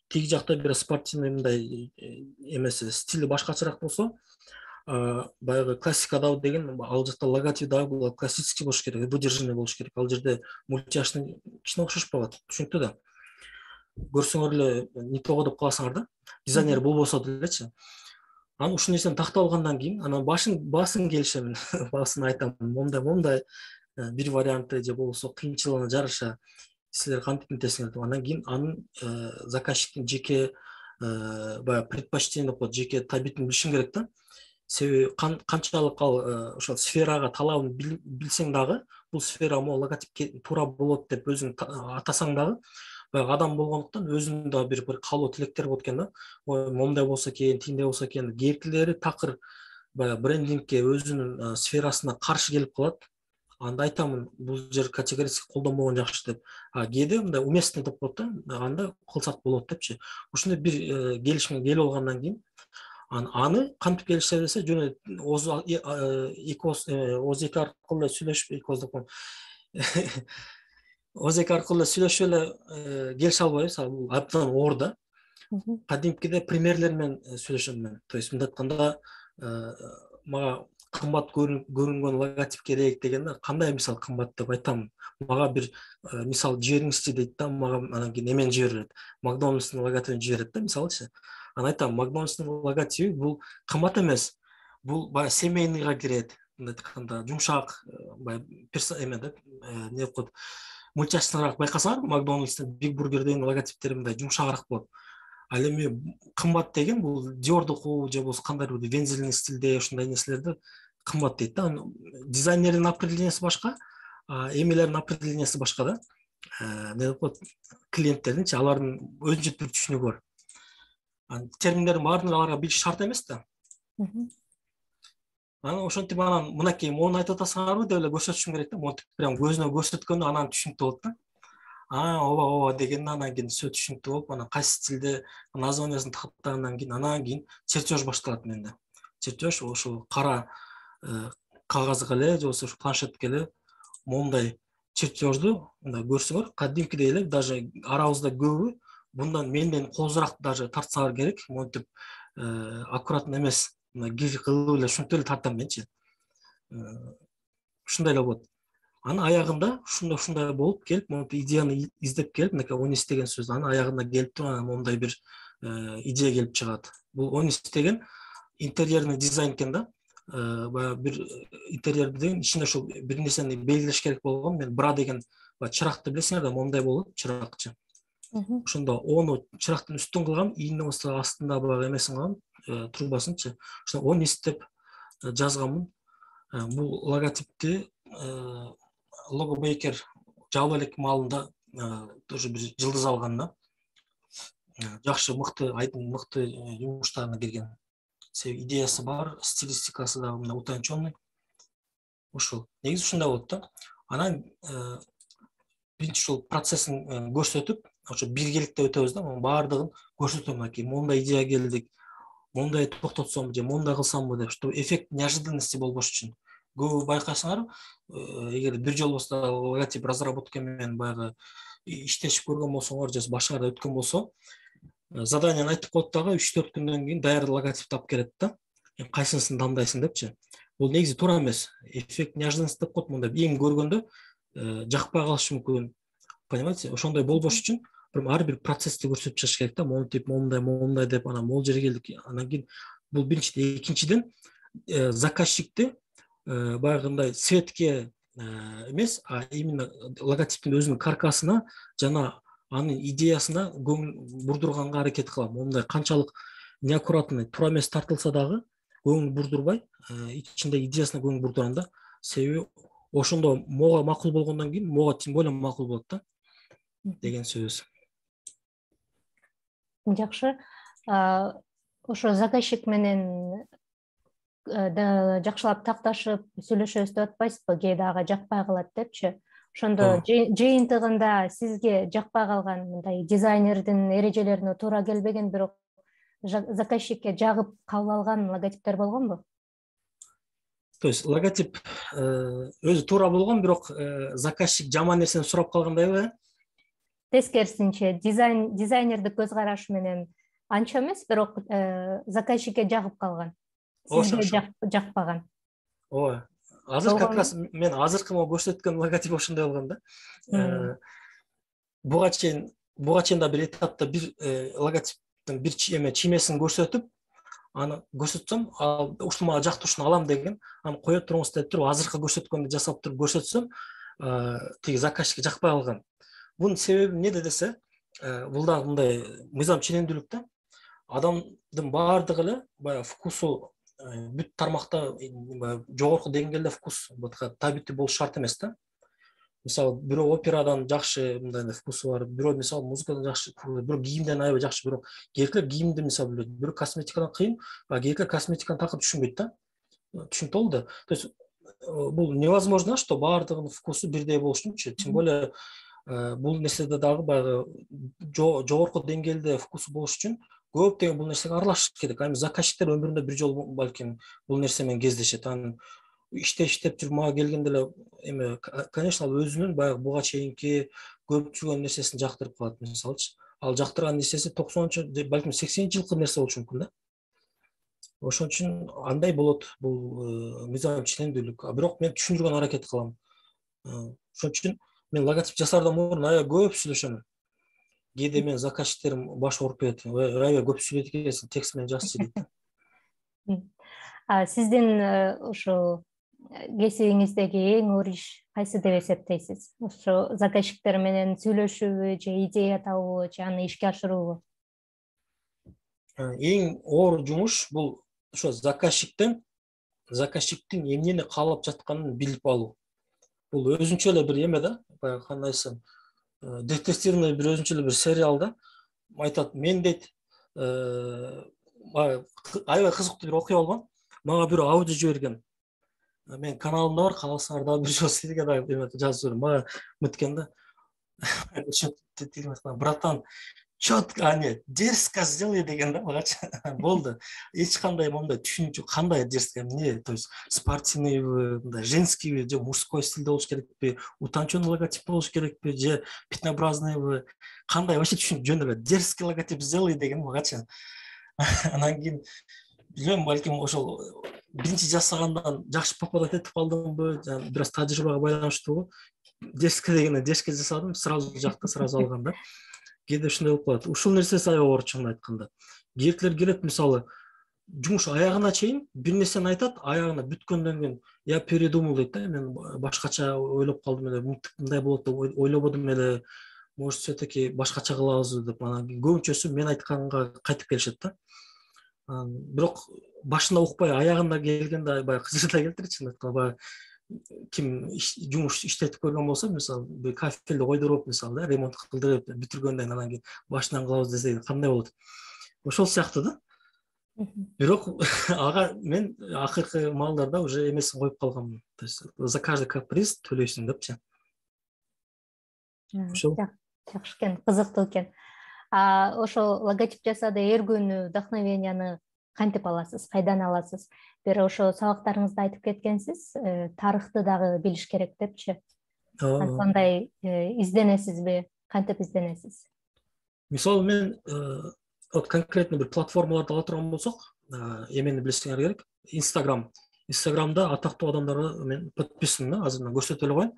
Тиги жакта бир спортивный мындай эмеси, стили башкачараак болсо, баягы классикада деген, ал жакта логотип дагы классический болуш керек, выдержанный болуш керек. Ал жерде мультяшный кичине окшошпогот, түшүнүктүү да. Көрсөңөр эле не того деп каласыңар да. Дизайнер болбосо делечи. Анан ушул нерсени тактап алгандан кийин, анан баасын келишемин, баасын айтам, момдай бир варианты же болбосо кыйынчылыгына жараша силер кантип нетесиңер деп. Андан кийин анын заказчиктин жеке баягы предпочтение деп коет, жеке табитин билишим керек да. Себеби канчалык ал ошол сферага талабын билсең дагы, бул сфера могу логотип туура болот деп өзүң атасаң дагы, баягы адам болгондуктан өзүнүн да бир каалоо тилектер болот экен да. Ой, момдай болсо экен, тиндей болсо экен, кээкилери такыр баягы брендингке өзүнүн сферасына каршы келип калат. анда айтамын бул жер категорически колдонбогон жакшы деп. Кээде мындай уместно деп коет да, анда кылсак болот депчи. Ушундай бир келишимге келип алгандан кийин аны кантип келише десе жөн ОЗК аркылуу сүйлөшүп, ОЗК аркылуу сүйлөшүп эле келише албайбыз. Бул абдан оор да. Кадимкиде примерлер менен сүйлөшөм мен. То есть мындай айтканда мага кымбат көрүнгөн логотип керек дегенде, кандай мисал кымбат деп айтам. Мага бир мисал жибериңизчи дейт да, мага анан кийин эмени жиберет. Макдональдстын логотипин жиберет да, мисалчы. Анан айтам, Макдональдстын логотипи бул кымбат эмес. Бул баягы семейныйга кирет. Мындай айтканда жумшак, баягы эме деп, эмне деп коет. Мультяшныраак байкасаңар, Макдональдстын Биг Бургердин логотиптери мындай жумшагыраак болот. Ал эми кымбат деген бул Диордуку же болбосо кандайдыр бир вензельный стилде ушундай нерселерди кымбат дейт да. Дизайнердин определениясы башка, эмелердин определениясы башка да. Эмне деп коет, клиенттердинчи алардын өзүнчө бир түшүнүгү бар. Терминдердин баарын аларга билиш шарт эмес да. Анан ошентип анан мынакей моуну айтып атасыңарбы деп эле көрсөтүшүм керек да. Монтип прям көзүнө көрсөткөндө анан түшүнүктүү болот да. Ооба дегенде анан кийин сөз түшүнүктүү болуп, анан кайсы стилде названиясын тактагандан кийин анан кийин чертеж башталат менде. Чертеж ошол кара кагазга эле же болбосо планшетке эле моундай чертежду мындай көрсөңөр, кадимкидей эле, даже арабызда көбү мындан менден козураак даже тартсалар керек, монтип аккуратно эмес, гиф кылып эле ушинтип эле тартам менчи. Ушундай эле болот. Анын аягында ушундай болуп келип, монтип идеяны издеп келип, мынакей онис деген сөз, анын аягында келип туруп, анан мондай бир идея келип чыгат. Бул онис деген интерьерный дизайн экен да. Баягы бир интерьер деген ичинде ошол бир нерсени белгилеш керек болгон. Мен бра деген чыракты билесиңер да, мондай болот чыракчы. Ошондо ону чырактын үстүн кылгам, ийине болсо астында баягы эмесин кылгам, трубасынчы. Ошондо онис деп жазганмын. Бул логотипти Логобейкер жабыл элек маалында тоже бир жылдыз алган да. Жакшы, мыкты жумуштарына кирген. Себеби идеясы бар, стилистикасы да мына утонченный. Ошол. Негизи ушундай болот да. Анан биринчи ушул процессин көрсөтүп, ошо биргеликте өтөбүз да. Баардыгын көрсөтөм, мынакей мондай идея келдик. Мондай токтотсом же мондай кылсамбы деп, что эффект неожиданности болбош үчүн. Көбү байкасаңар, эгер бир жолу болсо логотип разработка менен баягы иштешип көргөн болсоңор, же башкарда өткөн болсо, заданияны айтып коет дагы 3-4 күндөн кийин даяр логотипти алып келет да. Кайсынысын тандайсың депчи. Бул негизи туура эмес. Эффект неожиданности деп коет, мондай эң көргөндө жакпай калышы мүмкүн. Понимаете? Ошондой болбош үчүн ар бир процессти көрсөтүп чыгыш керек да. Монтип, мондай деп, анан могул жерге келдик. Анан кийин бул биринчиден, экинчиден заказчикти баягындай светке эмес, а именно логотиптин өзүнүн каркасына жана анын идеясына көңүл бурдурганга аракет кылам. Мондай канчалык неаккуратный, туура эмес тартылса дагы көңүл бурдурбай, ичинде идеясына көңүл бурдурам да. Себеби ошондо мога макул болгондон кийин мога тем более макул болот да деген сөз. Жакшы. Ошо заказчик менен жакшылап такташып сүйлөшөбүз деп атпайсызбы, кээде ага жакпай калат депчи. Ошондо жыйынтыгында сизге жакпай калган мындай дизайнердин эрежелерине туура келбеген, бирок заказчикке жагып кабыл алган логотиптер болгонбу? То есть логотип өзү туура болгон, бирок заказчик жаман нерсени сурап калгандайбы? Тескерисинче, дизайнердин көз карашы менен анча эмес, бирок заказчикке жагып калган. Сизге жакпаган. Ооба. Азыр как раз мен азыркы көрсөткөн логотип ошондой болгон да. Буга чейин да бир этапта бир логотиптин бир чимесин көрсөтүп, аны көрсөтсөм, ушул мага жактырушун алам деген, аны кое туруңуз деп туруп, азыркы көрсөткөндү жасап туруп көрсөтсөм, тиги заказчикке жакпай калган. Бунун себеби эмнеде десе, бул дагы мындай мыйзам ченемдүүлүк да. Адамдын баардыгы эле баягы вкусу бүт тармакта жогорку деңгээлде вкус табити болуш шарт эмес да. Мисалы, бирөө операдан жакшы мындай вкусу бар, бирөө мисалы музыкадан жакшы, бирөө кийимден аябай жакшы, бирок кээдеклер кийимди мисалы билет, бирөө косметикадан кыйын, кээдеклер косметиканы такыр түшүнбөйт да. Түшүнүктүү болду. То есть бул невозможно, что баардыгынын вкусу бирдей болушунчу. Тем более бул нерседе дагы баягы жогорку деңгээлде вкусу болуш үчүн көптөгөн бул нерсеге аралашыш керек. Эми заказчиктер өмүрүндө бир жолу балким бул нерсе менен кездешет. Анан иштеп жүрүп мага келгенде эле эми конечно өзүнүн баягы буга чейинки көп жүргөн нерсесин жактырып калат, мисалчы. Ал жактырган нерсеси 90-чы, балким 80-чы жылкы нерсе болушу мүмкүн да. Ошон үчүн андай болот бул мыйзам ченемдүүлүк. Бирок мен түшүндүргөн аракет кылам. Ошон үчүн мен логотип жасаардан мурун аябай көп сүйлөшөмүн. Кээде мен заказчиктерим баш ооруп кетет. Аябай көп сүйлөйт экенсиң, текст менен жазчы дейт. Сиздин ошо кесибиңиздеги эң оор иш кайсы деп эсептейсиз? Ошо заказчиктер менен сүйлөшүүбү же идея табуубу же аны ишке ашыруубу? Эң оор жумуш бул ошо заказчиктин эмнени каалап жатканын билип алуу. Бул өзүнчө эле бир эме да, баягы кандай десем, детективный бир өзүнчө эле бир сериал да. Айтат, мен дейт, аябай кызыктуу бир окуя болгон. Мага бир аудио жиберген. Мен каналымда бар, кааласаңар дагы бир жолу сизге дагы жазып жиберем. Мага мыткен да. Братан, четко, дерзко сделай деген да магачы. Болду. Эч кандай мондай түшүнүкчү кандай дерзко, эмне, то есть спортивный, женский же мужской стилде болуш керекпи, утонченный логотип болуш керекпи же пятнообразный, кандай вообще түшүнүк жөн эле. Дерзкий логотип сделай деген магачы. Анан кийин билбейм, балким ошол биринчи жасагандан жакшы попадать этип калдымбы, бир аз тажрыйбага байланыштуубу. Дерзко дегенде дерзко жасадым, сразу жакты, сразу алган да. Кээде ушундай болуп калат. Ушул нерсеси аябай оор, чынын айтканда. Кээдеклер келет, мисалы, жумуш аягына чейин бир нерсени айтат, аягына бүткөндөн кийин я передумал дейт да, мен башкача ойлоп калдым эле, мындай болот деп ойлободум эле, может все-таки башкача кылабызбы деп. Анан көбүнчөсү мен айтканга кайтып келишет да. Бирок башында укпай аягында келгенде баягы кызыгыта келтирет, чынын айтканда. Ким жумуш иштетип көргөн болсо, мисалы, кафелде койдуруп, мисалы, ремонт кылдырып, бүтүргөндөн анан кийин башынан кылабыз десе кандай болот? Ошол сыяктуу да. Бирок ага мен акыркы маалдарда уже эмесин коюп калганмын. То есть за каждый каприз төлөйсүң депчи. Ошол жакшы экен, кызыктуу экен. Ошо логотип жасаада эргүүнү, вдохновенияны кантип аласыз, кайдан аласыз? Бир ошо сабактарыңызда айтып кеткенсиз, тарыхты дагы билиш керек депчи. Ошондой изденесизби, кантип изденесиз? Мисалы мен конкретно бир платформаларды ала турган болсок, эмени билишиңер керек. Инстаграмда атактуу адамдарга мен подписан да, азыр көрсөтө эле коеюн.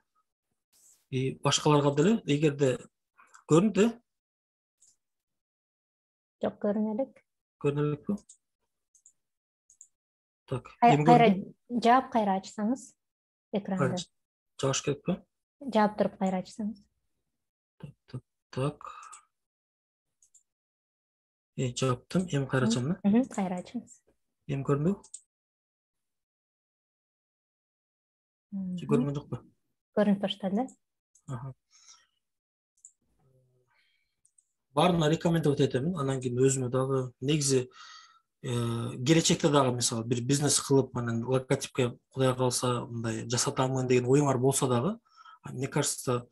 И башкаларга деле, эгерде көрүндү? Жок, көрүнө элек. Көрүнө элекпи? Так, кайра жаап, кайра ачсаңыз экранды. Жааш керекпи? Жаап туруп кайра ачсаңыз. Так. Жааптым, эми кайра ачам да? Кайра ачыңыз. Эми көрүнбөйбү? Же көрүнгөн жокпу? Көрүнүп баштады. Баарына рекомендовать этемин, анан кийин өзүмө дагы негизи келечекте дагы мисалы бир бизнес кылып, анан логотипке кудай калса мындай жасатамын деген оюңар болсо дагы, мне кажется,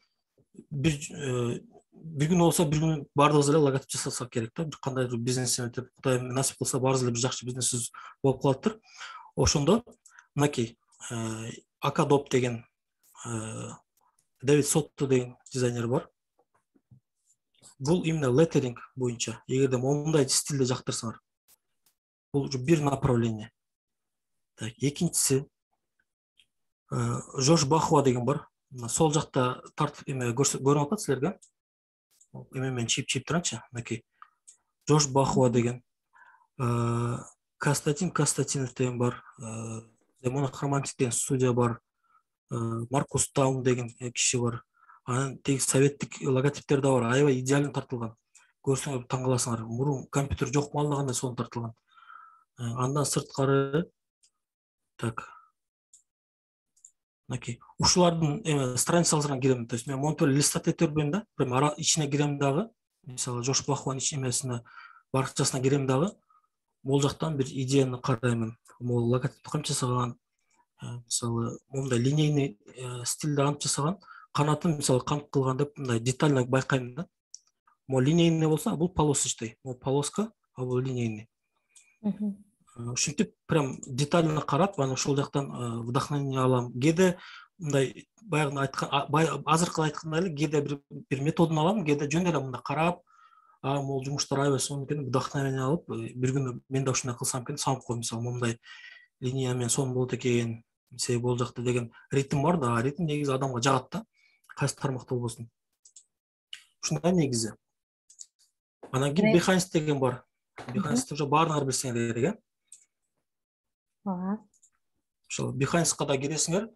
бир күн болсо бир күн баардыгыбыз эле логотип жасасак керек да. Кандайдыр бизнес өтүп, кудай насип кылса баарыбыз эле бир жакшы бизнесибиз болуп калаттыр. Ошондо мынакей Акадоп деген Дэвид Сотто деген дизайнер бар. Бул именно леттеринг боюнча, эгерде мондай стилде жактырсаңар, бул бир направление. Так, экинчиси Жош Бахуа деген бар. Сол жакта тартып эме көрүнүп атат силерге. Эме мен чип туранчы, мынакей. Жош Бахуа деген, Константин Константинов деген бар, Монохроматик деген студия бар, Маркус Таун деген киши бар. Анан теги советтик логотиптер да бар, аябай идеально тартылган. Көрсөңөр таң каласыңар. Мурун компьютер жок малдаганда сонун тартылган. Андан сырткары так. Мынакей. Ушулардын страницаларына кирем. То есть мен монтер листат этип бербейм да. Прям ичине кирем дагы. Мисалы Жош Бахуанын эмесине баракчасына кирем дагы. Бул жактан бир идеяны караймын. Могу логотип камча жасаган, мисалы мындай линейный стилде ант жасаган, канатын мисалы камп кылган деп мындай детально байкайм да. Могу линейный болсо, бул полосочный, могу полоска, а бул линейный. Ушинтип прям детально карап, анан ошол жактан вдохновение алам. Кээде мындай баягы айткан, азыркы айткандай эле кээде бир методун алам, кээде жөн эле мындай карап, могул жумуштар аябай сонун экен, вдохновение алып, бир күнү мен да ушундай кылсам экен, салып коем, мисалы момундай линия менен сонун болот экен, себеби бул жакта деген ритм бар да, ритм негизи адамга жагат да, кайсы тармакта болбосун. Ушундай негизи. Анан кийин Behance деген бар. Behance'ти уже баарыңар билсеңер керек, Ошол Behance'ка да киресиңер.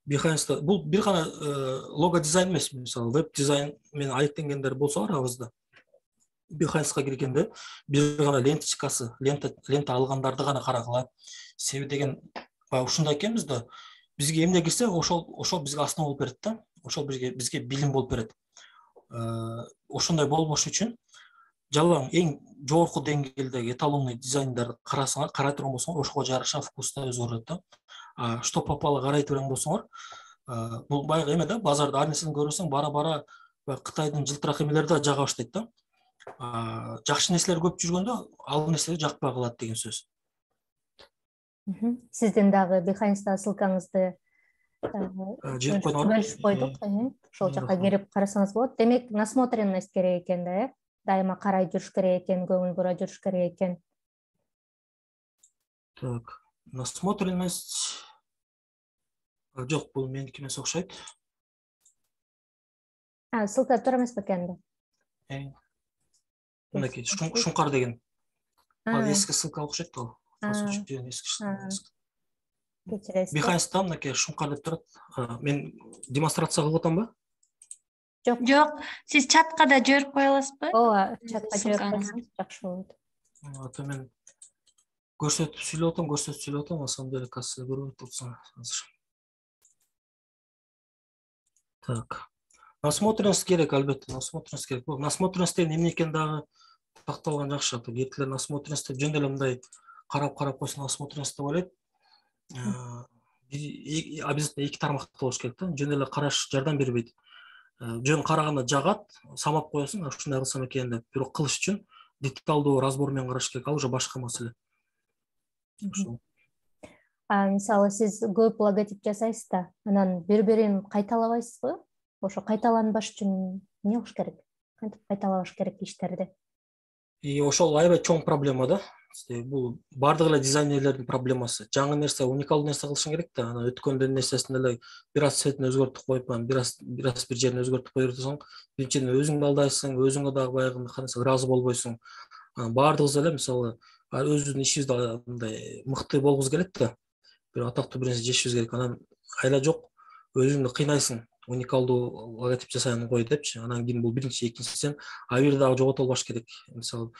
Behance'та бул бир гана лого дизайн эмес, мисалы веб дизайн менен алектенгендер болсо арабызда. Behance'ка киргенде бир гана ленточкасы, лента алгандарды гана карагыла. Себеби деген ушундай экенбиз да. Бизге эмне кирсе, ошол бизге основа болуп берет да. Ошол бизге билим болуп берет. Ошондой болбош үчүн жалаң эң жогорку деңгээлдеги эталонный дизайндарды карасаңар, карай турган болсоңор, ошого жараша вкуста өзгөрөт да. Что попало карай турган болсоңор, бул баягы эме да, базарда ар нерсени көрөсөң, бара Кытайдын жылтырак эмелери да жага баштайт да. Жакшы нерселер көп жүргөндө, ал нерселер жакпай калат деген сөз. Сиздин дагы Behance'да ссылкаңызды бөлүшүп койдук. Ошол жака кирип карасаңыз болот. Демек, насмотренность керек экен да, дайыма карай жүрүш керек экен, көңүл бура жүрүш керек экен. Так, насмотренность жок, бул меники эмес окшойт. Ссылка тура эмес бекен да? Мынакей Шуңкар деген. Ал эски ссылка окшойт го. Behance'та мынакей Шуңкар деп турат. Мен демонстрация кылып атам ба? Жок, сиз чатка да жиберип кое аласызбы? Ооба, чатка жиберип койсоңуз жакшы болот. Ата мен көрсөтүп сүйлөп атам, на самом деле касса көрбөйт болсоң азыр. Так. Насмотренность керек, албетте, насмотренность керек. Насмотренность деген эмне экени дагы такталган жакшы. Кетилер насмотренность деп жөн эле мындай карап койсоң насмотренность деп ойлойт. Обязательно эки тармакта болуш керек да. Жөн эле караш жардам бербейт. Жөн караганда жагат, самап коесуң, ушундай кылсам экен деп. Бирок кылыш үчүн деталдуу разбор менен караш керек. Ал уже башка маселе. Мисалы, сиз көп логотип жасайсыз да, анан бири-бирин кайталабайсызбы? Ошо кайталанбаш үчүн эмне кылыш керек? Кантип кайталабаш керек иштерди? Ошол аябай чоң проблема да. Бул бардык эле дизайнерлердин проблемасы. Жаңы нерсе, уникалдуу нерсе кылышың керек да. Анан өткөндөн нерсесин эле бир аз цветин өзгөртүп коюп, бир жерин өзгөртүп коюп турсаң, биринчиден өзүңдү алдайсың, өзүңө дагы баягы кандай ыраазы болбойсуң. Бардыгыбыз эле мисалы өзүбүздүн ишибизде мындай мыкты болгубуз келет да. Бир атактуу бир нерсе жешибиз керек. Анан айла жок, өзүңдү кыйнайсың. Уникалдуу логотип жасайын кой депчи. Анан кийин бул биринчи, экинчи сен бир дагы жогото албаш керек. Мисалы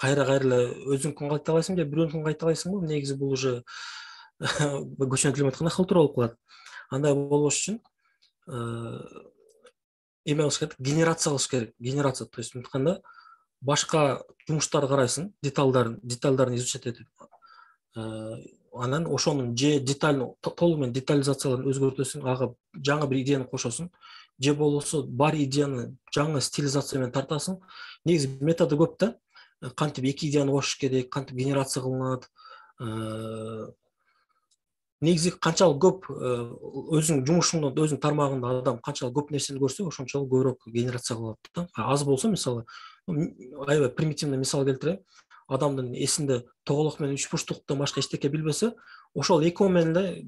кайра эле өзүңкүн кайталайсың же бирөөнүкүн кайталайсыңбы? Негизи бул уже көчөнүн тилимен айтканда халтура болуп калат. Андай болбош үчүн эме кылыш керек, генерация кылыш керек. Генерация, то есть айтканда башка жумуштарды карайсың, деталдарын изучать этип. Анан ошонун же деталь толук менен детализацияларын өзгөртөсүң, ага жаңы бир идеяны кошосуң, же болбосо бар идеяны жаңы стилизация менен тартасың. Негизи методу көп да. Кантип эки идеяны кошуш керек, кантип генерация кылынат. Негизи канчалык көп өзүң жумушуңда, өзүң тармагында адам канчалык көп нерсени көрсө, ошончолук көбүрөөк генерация кылат да. Аз болсо, мисалы, аябай примитивный мисал келтирейин. Адамдын эсинде тоголок менен үч бурчтуктан башка эчтеке билбесе, ошол экөө менен эле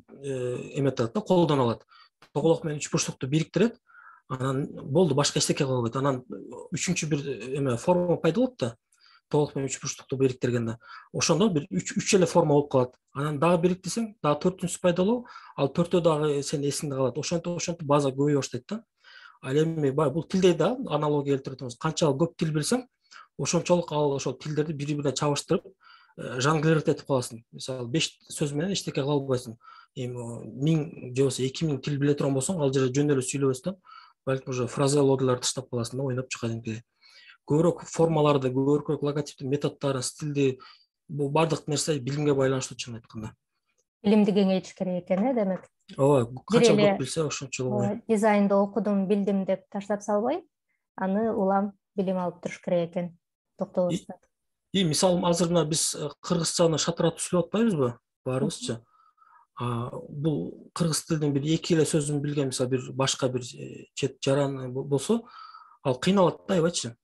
эметет да, колдоно алат. Тоголок менен үч бурчтукту бириктирет, анан болду, башка эчтеке калбайт. Анан үчүнчү бир форма пайда болот да. Тоголок менен үч бурчтукту бириктиргенде, ошондо бир үч эле форма болуп калат. Анан дагы бириктирсең, дагы төртүнчүсү пайдалоо, ал төртөө дагы сенин эсиңде калат. Ошентип база көбөйө баштайт да. Ал эми бул тилде да аналогия келтирип атабыз. Канчалык көп тил билсең, ошончолук ал ошол тилдерди бири-бирине чабыштырып, жонглировать этип каласың. Мисалы, 5 сөз менен эчтеке кыла албайсың. Эми 1000 же болбосо 2000 тил биле турган болсоң, ал жерде жөн эле сүйлөбөстөн, балким уже фразеологияларды таштап каласың да, ойноп чыккан. Көбүрөөк формаларды, көбүрөөк логотиптин методдорун, стилди, бул бардык нерсе билимге байланыштуу чын айтканда. билимди кеңейтиш керек экен, демек. ооба, Бир канча эле көп билсе ошончо ой. дизайнды окудум, билдим деп таштап салбай, аны улам билим алып туруш керек экен. Токтобостон. Мисалы азыр мына биз кыргызчаны шатыратып сүйлөп атпайбызбы баарыбызчы? Бул кыргыз тилинин бир эки эле сөзүн билген мисалы бир башка бир чет жаран болсо, ал кыйналат да, аябайчы.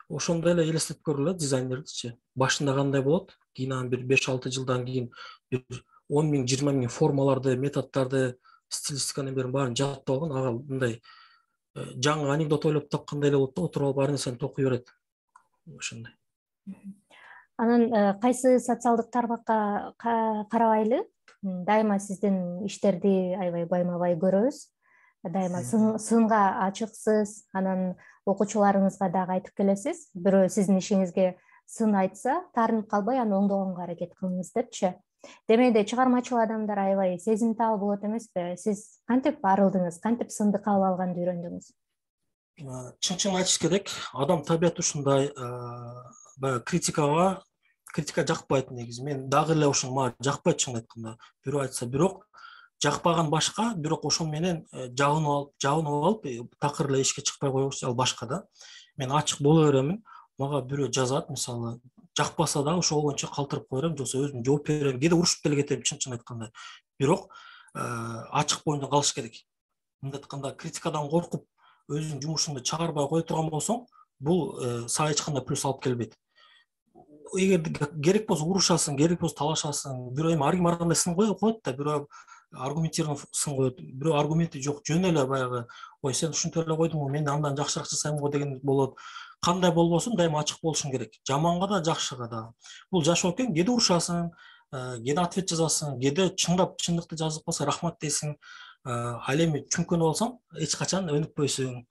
Ошондой эле элестетип көргүлө дизайнердичи. Башында кандай болот? Кийин анан бир 5-6 жылдан кийин бир 10 000, 20 000 формаларды, методдорду, стилистиканын баарын жаттап алган, ага мындай жаңы анекдот ойлоп тапкандай эле болот да, отуруп алып ар нерсени токуй берет. Ошондой. Анан кайсы социалдык тармакка карабайлы? Дайыма сиздин иштерди аябай байма-бай көрөбүз. Дайыма сынга ачыксыз, анан окуучуларыңызга дагы айтып келесиз. Бирөө сиздин ишиңизге сын айтса, таарынып калбай аны оңдогонго аракет кылыңыз депчи. Демейде чыгармачыл адамдар аябай сезимтал болот эмеспи? Сиз кантип арылдыңыз, кантип сынды кабыл алганды үйрөндүңүз? Чын айтыш керек, адам табияты ушундай, критика жакпайт негизи. Мен дагы эле ошону мага жакпайт, чын айтканда. Бирөө айтса бирок, жакпаган башка, бирок ошон менен жабынып алып, такыр эле эшикке чыкпай коюш, ал башка да. Мен ачык боло беремин. Мага бирөө жазат, мисалы, жакпаса дагы ошол боюнча калтырып кое берем, жоксо өзүм жооп берем. Кээде урушуп деле кетем, чын айтканда. Бирок ачык боюнда калыш керек. Мындай айтканда, критикадан коркуп, өзүнүн жумушунду чыгарбай кое турган болсоң, бул сага эч кандай плюс алып келбейт. Эгер керек болсо урушасың, керек болсо талашасың, бирөө эми ар ким ар кандай сын коет да, бирөө аргументированный сын коет, бирөө аргументи жок, жөн эле баягы, ой сен ушинтип эле койдуңбу, мен андан жакшыраак жасайм го деген болот. Кандай болбосун, дайыма ачык болушуң керек. Жаманга да, жакшыга да. Бул жашоо экен, кээде урушасың, кээде ответ жазасың, кээде чындыкты жазып калса рахмат дейсиң. Ал эми чүңкөнүп алсаң, эч качан өнүкпөйсүң.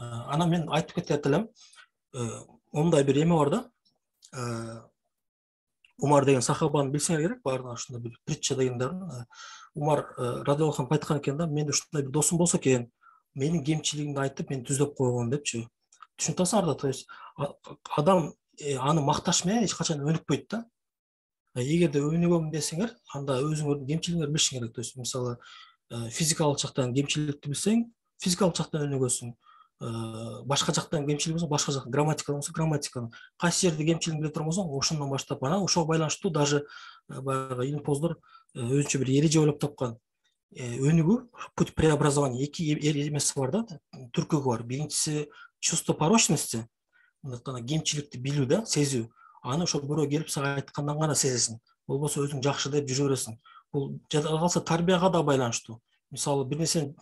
Анан мен айтып кетет элем, ондай бир эме бар да. Умар деген сахабаны билсеңер керек, баарына ушундай бир притча дегендер. Умар радиаллаху анху айткан экен да, менде ушундай бир досум болсо экен, менин кемчилигимди айтып, мени түзөп койгон депчи. Түшүнүп атасыңар да, то есть адам аны макташ менен эч качан өнүкпөйт да. Эгерде өнүгөм десеңер, анда өзүңөрдүн кемчилигиңерди билишиң керек. То есть мисалы физикалык жактан кемчиликти билсең, физикалык жактан өнүгөсүң. Башка жактан кемчилик болсо, башка жактан грамматика болсо, грамматиканы. Кайсы жерде кемчилигин биле турган болсоң, ошондон баштап, анан ошого байланыштуу даже баягы илимпоздор өзүнчө бир эреже ойлоп тапкан. Өнүгүү, путь преобразования, эки эмеси бар да, түркүгү бар. Биринчиси чувство порочности, мындай кемчиликти билүү да, сезүү. Аны ошо бирөө келип сага айткандан гана сезесиң. Болбосо өзүң жакшы деп жүрө бересиң. Бул жада калса тарбияга да байланыштуу. Мисалы бир нерсени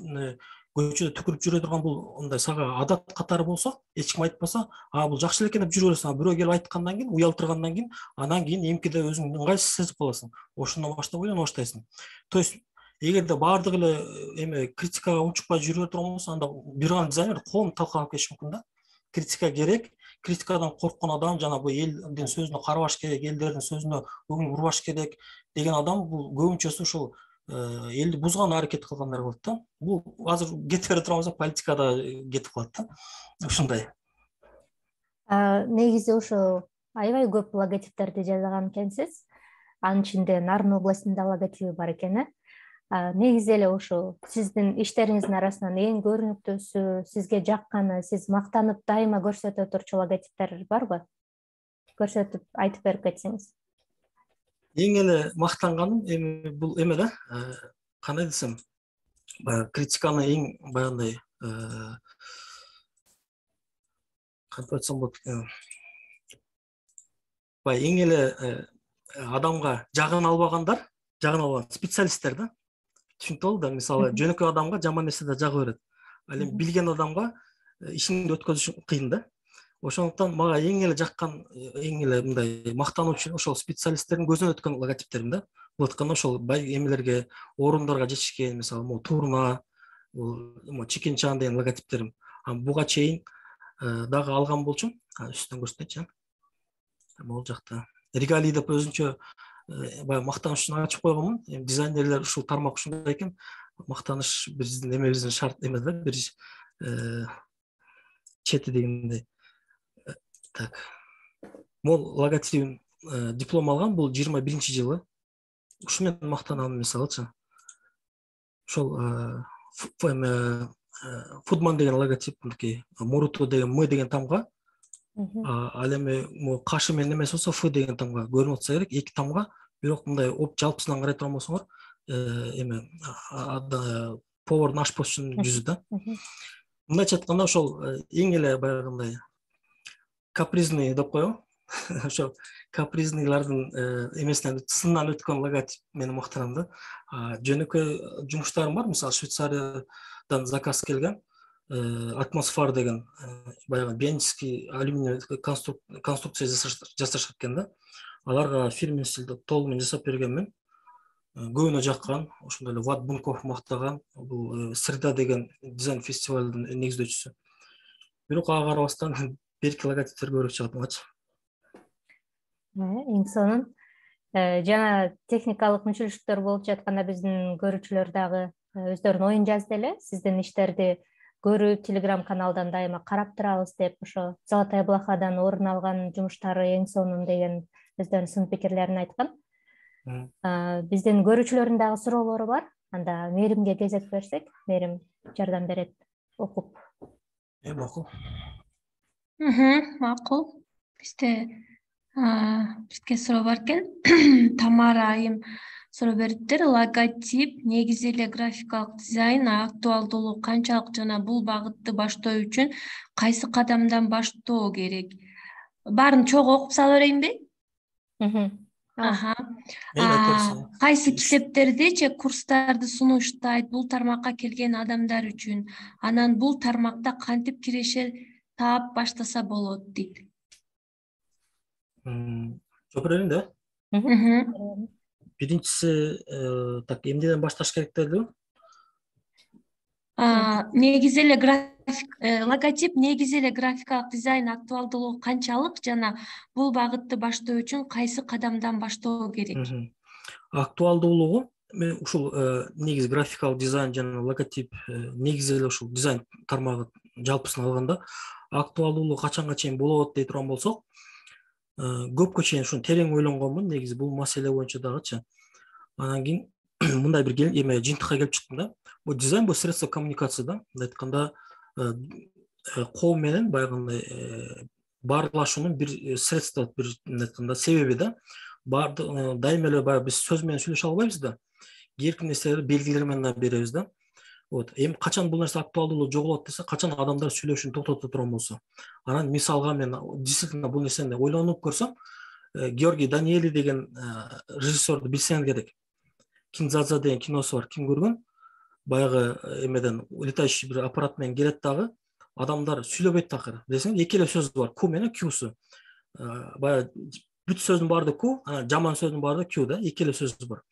көчөдө түкүрүп жүрө турган бул мындай сага адат катары болсо, эч ким айтпаса, бул жакшы эле экен деп жүрө бересиң. Бирөө келип айткандан кийин, уялтыргандан кийин, анан кийин эмкиде өзүң ыңгайсыз сезип каласың. Ошондон баштап ойлоно баштайсың. То есть эгерде баардык эле эме критикага унчукпай жүрө турган болсо, анда бир гана дизайнер коом талкаланып кетиши мүмкүн да. Критика керек. Критикадан корккон адам, жана бул элдин сөзүнө карабаш керек, элдердин сөзүнө көңүл бурбаш керек деген адам бул көбүнчөсү ушул элди бузган аракет кылгандар болот да. Бул азыр кетип бере турган болсо, политикада кетип калат да. Ушундай. Негизи ошо аябай көп логотиптерди жасаган экенсиз. Анын ичинде Нарын областында логотиби бар экен. Негизи эле ошо сиздин иштериңиздин арасынан эң көрүнүктүүсү, сизге жакканы, сиз мактанып дайыма көрсөтө турчу логотиптер барбы? Көрсөтүп айтып берип кетсеңиз. Эң эле мактанганым эми бул эме да, кандай десем, критиканы эң баягындай кантип айтсам болот, эң эле адамга жагын албаган специалисттер да. Түшүнүп болду да, мисалы жөнөкөй адамга жаман нерсе да жага берет. Ал эми билген адамга ишиңди өткөзүш кыйын да. Ошондуктан мага эң эле жаккан, эң эле мындай мактануучу ошол специалисттердин көзүнөн өткөн логотиптерим да. Бул айтканда ошол эмелерге, орундарга жетишкен, мисалы могу Турна, Чекенчан деген логотиптерим. Буга чейин дагы алган болчумун. Үстүнөн көрсөтөйүнчү. Могул жакта регалий деп өзүнчө баягы мактаныш үчүн ачып койгонмун. Дизайнерлер ушул тармак ушундай экен. Мактаныш биздин эмебиздин шарт эмес да, бир чети дегендей. Так. Мол логотипим диплом алган, бул 21-жылы. ушумен мактанам мисалычы. Ошол Фудман деген логотип, Муруту деген М деген тамга, ал эми кашы менен эмес болсо Ф деген тамга көрүнүп атса керек, эки тамга, бирок мындай жалпысынан карай турган болсоңор, эме повардын ашпозчунун жүзү да. Мындайча айтканда ошол эң эле баягындай капризный деп коебу. Ошо капризнылардын эмесинен сындан өткөн логотип мени мактанам да. Жөнөкөй жумуштарым бар, мисалы Швейцариядан заказ келген, атмосфер деген баягы бенчский алюминий конструкция жасашат экен да. Аларга фирменный стилде толугу менен жасап бергенмин. Көбүнө жаккан, ошондой эле Ват Бунков мактаган, бул Среда деген дизайн фестивалдын негиздөөчүсү. Бирок ага карабастан берки логотиптер көбүрөөк чыгат мага. Эң сонун жана техникалык мүчүлүштөр болуп жатканда биздин көрүүчүлөр дагы өздөрүнүн оюн жазды эле. Сиздин иштерди көрүп, Telegram каналдан дайыма карап турабыз деп, ошо Золотая Блохадан орун алган жумуштары эң сонун деген өздөрүнүн сын пикирлерин айткан. Биздин көрүүчүлөрдүн дагы суроолору бар. Анда Мээримге кезек берсек, Мээрим жардам берет окуп. Макул. Макул. Бизге суроо бар экен. Тамара айым суроо бериптир. Логотип негизи эле графикалык дизайн актуалдуулугу канчалык жана бул багытты баштоо үчүн кайсы кадамдан баштоо керек? Баарын чогуу окуп сала берейинби? Кайсы китептерди же курстарды сунуштайт бул тармакка келген адамдар үчүн? Анан бул тармакта кантип киреше таап баштаса болот дейт. Жооп берейин да. Биринчиси эмнеден башташ керек дедиби? Негизи эле логотип негизи эле графикалык дизайн актуалдуулугу канчалык жана бул багытты баштоо үчүн кайсы кадамдан баштоо керек? Актуалдуулугу ушул негизи графикалык дизайн жана логотип негизи эле ушул дизайн тармагы жалпысын алганда актуалдуулугу качанга чейин болот дей турган болсок, көпкө чейин ушуну терең ойлонгонмун негизи бул маселе боюнча дагычы. Анан кийин мындай бир жыйынтыкка келип чыктым да. Бул дизайн бул средство коммуникации да. Мындай айтканда коом менен баягындай баарлашуунун бир средство, бир айтканда себеби да. Дайыма эле баягы биз сөз менен сүйлөшө албайбыз да. Эркин нерселерди белгилер менен беребиз да. Эми качан бул нерсе актуалдуулугу жоголот десе, качан адамдар сүйлөшүүнү токтото турган болсо. Анан мисалга мен действительно бул нерсени ойлонуп көрсөм, Георгий Даниэли деген режиссерду билсеңер керек. Кинзадза деген киносу бар, ким көргөн? Баягы эмеден летающий бир аппарат менен келет дагы, адамдар сүйлөбөйт такыр. Десең, эки эле сөз бар, ку менен кюсу. Баягы бүт сөздүн баары да ку, анан жаман сөздүн баары да кю да, эки эле сөз бар.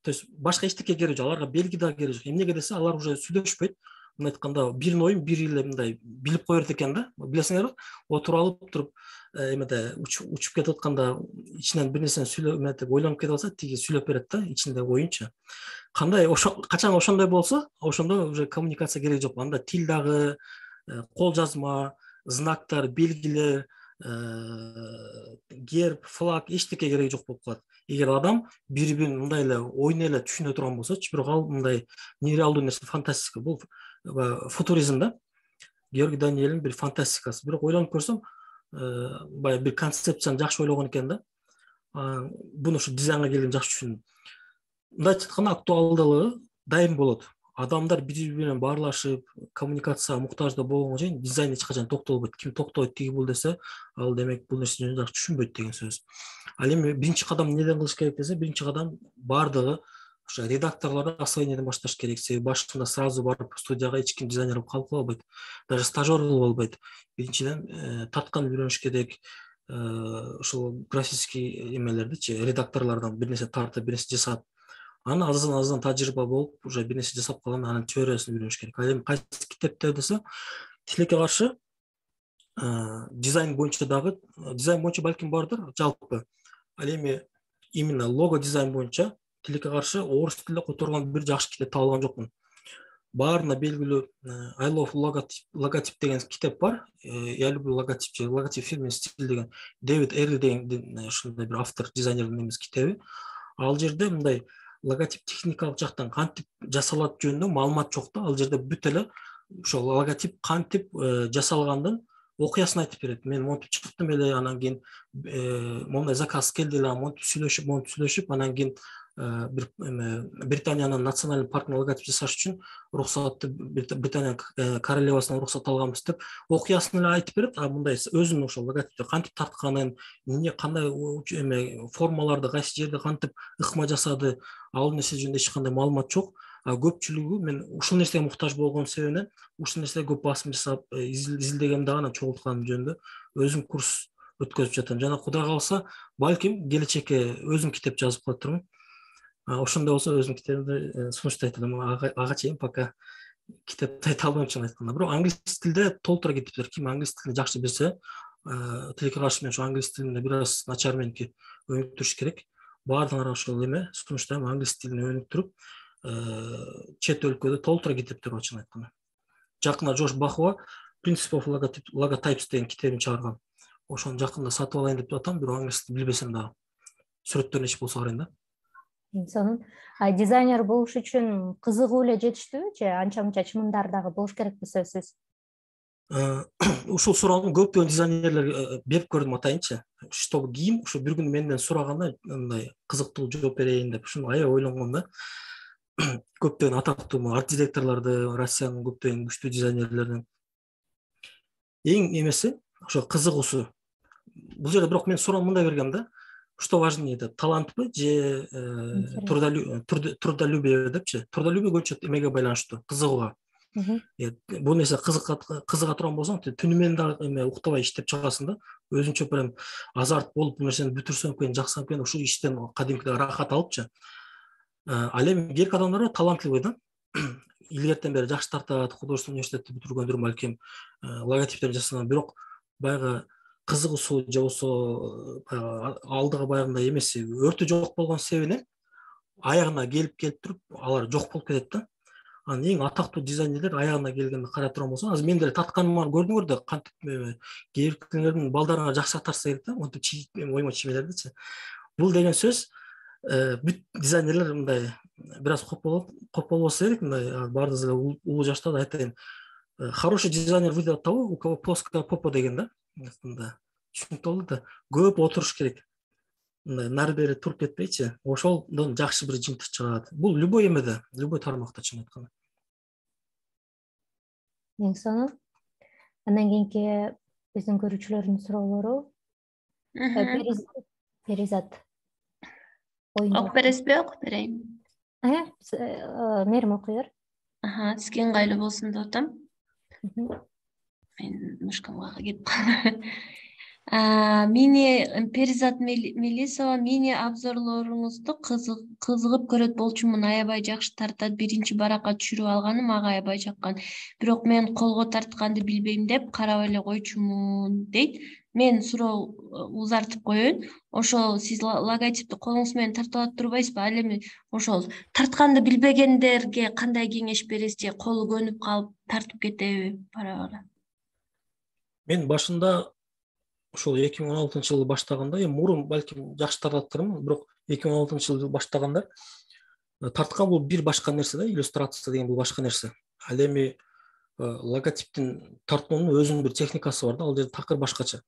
То есть башка эчтеке кереги жок, аларга белги да кереги жок. Эмнеге десе, алар уже сүйлөшпөйт. Мындай айтканда, биринин оюн бири эле мындай билип кое берет экен да. Билесиңерби? Отуруп алып туруп, эмеде учуп кетип атканда ичинен бир нерсени сүйлөп, ойлонуп кетип алса, тиги сүйлөп берет да, ичинде оюнчу. Кандай качан ошондой болсо, ошондо уже коммуникация кереги жок. Анда тил дагы, кол жазма, знактар, белгилер, герб, флаг эчтеке кереги жок болуп калат. Эгер адам бири-бирин мындай эле ойун эле түшүнө турган болсочу, бирок ал мындай нереалдуу нерсе, фантастика. Бул футуризм да. Георгий Даниэлин бир фантастикасы. Бирок ойлонуп көрсөм, баягы бир концепцияны жакшы ойлогон экен да. Буну ушу дизайнга келген жакшы түшүндүм. Мындайча айтканда актуалдуулугу дайым болот. Адамдар бири-бири менен баарлашып, коммуникацияга муктажда болгонго чейин дизайн эч качан токтолбойт. Ким токтойт тиги бул десе, ал демек бул нерсени жакшы түшүнбөйт деген сөз. Ал эми биринчи кадам неден кылыш керек десе, биринчи кадам бардыгы ошо редакторлордо освоениеден башташ керек. Себеби башында сразу барып студияга эч ким дизайнер болуп калып албайт. Даже стажер болуп албайт. Биринчиден таткан үйрөнүш керек. Ушул графический эмелердичи, редакторлордон бир нерсе тартып, бир нерсе жасап, анан аздан тажрыйба болуп, уже бир нерсе жасап калган, анын теориясын үйрөнүш керек. Ал эми кайсы китептер десе, тилекке каршы дизайн боюнча дагы, дизайн боюнча балким бардыр жалпы. Ал эми именно лого дизайн боюнча тилекке каршы орус тилинде которгон бир жакшы китеп таба алган жокмун. Баарына белгилүү I love логотип деген китеп бар. Я люблю логотип, логотип фирменный стиль деген Дэвид Эрли деген ушундай бир автор, дизайнердин китеби. Ал жерде мындай логотип техникалык жактан кантип жасалат жөнүндө маалымат жок да. Ал жерде бүт эле ошол логотип кантип жасалгандын окуясын айтып берет. Мен монтип чыктым эле, анан кийин мондай заказ келди эле, монтип сүйлөшүп, анан кийин бир Британиянын националдык паркына логотип жасаш үчүн уруксатты Британия королевасынан уруксат алганбыз деп окуясын эле айтып берет. А мындай өзүнүн ошол логотипти кантип тартканын, эмне кандай формаларды кайсы жерде кантип ыкма жасады, ал нерсе жөнүндө эч кандай маалымат жок. Көпчүлүгү мен ушул нерсеге муктаж болгон себебинен ушул нерсеге көп басым жасап изилдегенде гана чогултканым жөнүндө өзүм курс өткөзүп жатам. Жана Кудай кааласа, балким келечекке өзүм китеп жазып кала турмун. Ошондой болсо өзүм китебимди сунуштайт элем. Ага чейин пока китепти айта албайм, чын айтканда. Бирок англис тилде толтура кетиптир. Ким англис тилин жакшы билсе, тилекке каршы мен ошо англис тилинде бир аз начар меники өнүк туруш керек. Баардыгына ошол эме сунуштайм, англис тилин өнүк туруп, чет өлкөдө толтура китептер бар, чын айтканда. Жакында Жош Бахова Principles of Logotypes деген китебин чыгарган. Ошону жакында сатып алайын деп атам, бирок англис тилин билбесем дагы. Сүрөттөрүн эч болсо карайын да. Сонун дизайнер болуш үчүн кызыгуу эле жетиштүүбү же анча мынча чымындар дагы болуш керекпи сөзсүз? Ушул суроону көптөгөн дизайнерлерге берип көрдүм, атайынчы. Чтобы кийин ушу бир күн менден сураганда мындай кызыктуу жооп берейин деп ушуну аябай ойлонгом да. Көптөгөн атактуу арт директорлорду, Россиянын көптөгөн күчтүү дизайнерлеринин эң эмеси ошо кызыгуусу. Бул жерде бирок мен суроо мындай бергем да. Что важнее, это талантпы же трудолюбие депчи. Трудолюбие көбүнчө эмеге байланыштуу, кызыгууга. Бул нерсе кызыга турган болсоң, түнү менен дагы уктабай иштеп чыгасың да. Өзүнчө прям азарт болуп, бул нерсени бүтүрсөм экен, жаксам экен, ушул иштен кадимкидей рахат алыпчы. Ал эми кээки адамдар талантлуу да. Илгертен бери жакшы тартат, художественный университетти бүтүргөндөр балким логотиптерди жасаган, бирок баягы кызыгуусу же болбосо алдыга баягындай эмеси өртү жок болгон себебинен аягына келип туруп алар жок болуп кетет да. Анан эң атактуу дизайнерлер аягына келгенде карай турган болсоң, азыр мен деле татканым бар, көрдүңөр да, кантип кээкилердин балдарына жакшы тартса керек да, монтип оймо чимелердичи. Бул деген сөз бүт дизайнерлер мындай бир аз кополбосо керек, мындай баардыгыбыз эле улуу жашта да айтайын. Хороший дизайнер выйдет от того, у кого плоская попа деген да. Түшүнүктүү болду да. Көп отуруш керек. Нары бери туруп кетпейчи, ошолдон жакшы бир жыйынтык чыгат. Бул любой эмеде, любой тармакта, чын айтканда. Эң сонун. Андан кийинки биздин көрүүчүлөрдүн суроолору. Перизат. Окуп бересизби, окуп берейин? Мээрим окуй бер. Сизге ыңгайлуу болсун деп атам. Мен мышкамга кетип калдым. Перизат Мелисова, мени обзорлоруңузду кызыгып көрөт болчумун, аябай жакшы тартат. Биринчи баракка түшүрүп алганым ага аябай жаккан. Бирок мен колго тартканды билбейм деп карап эле койчумун дейт. Мен суроо узартып коеюн. Ошол сиз логотипти колуңуз менен тартып алып турбайсызбы? Ал эми ошол тартканды билбегендерге кандай кеңеш бересиз же колу көнүп калып тартып кетеби? Бара-бара. Мен башында ошол 2016-жылы баштаганда, мурун балким жакшы тартаттырмын, бирок 2016-жылы баштаганда тарткан бул бир башка нерсе да, иллюстрация деген бул башка нерсе. Ал эми логотиптин тартуунун өзүнүн бир техникасы бар да, ал жерде такыр башкача.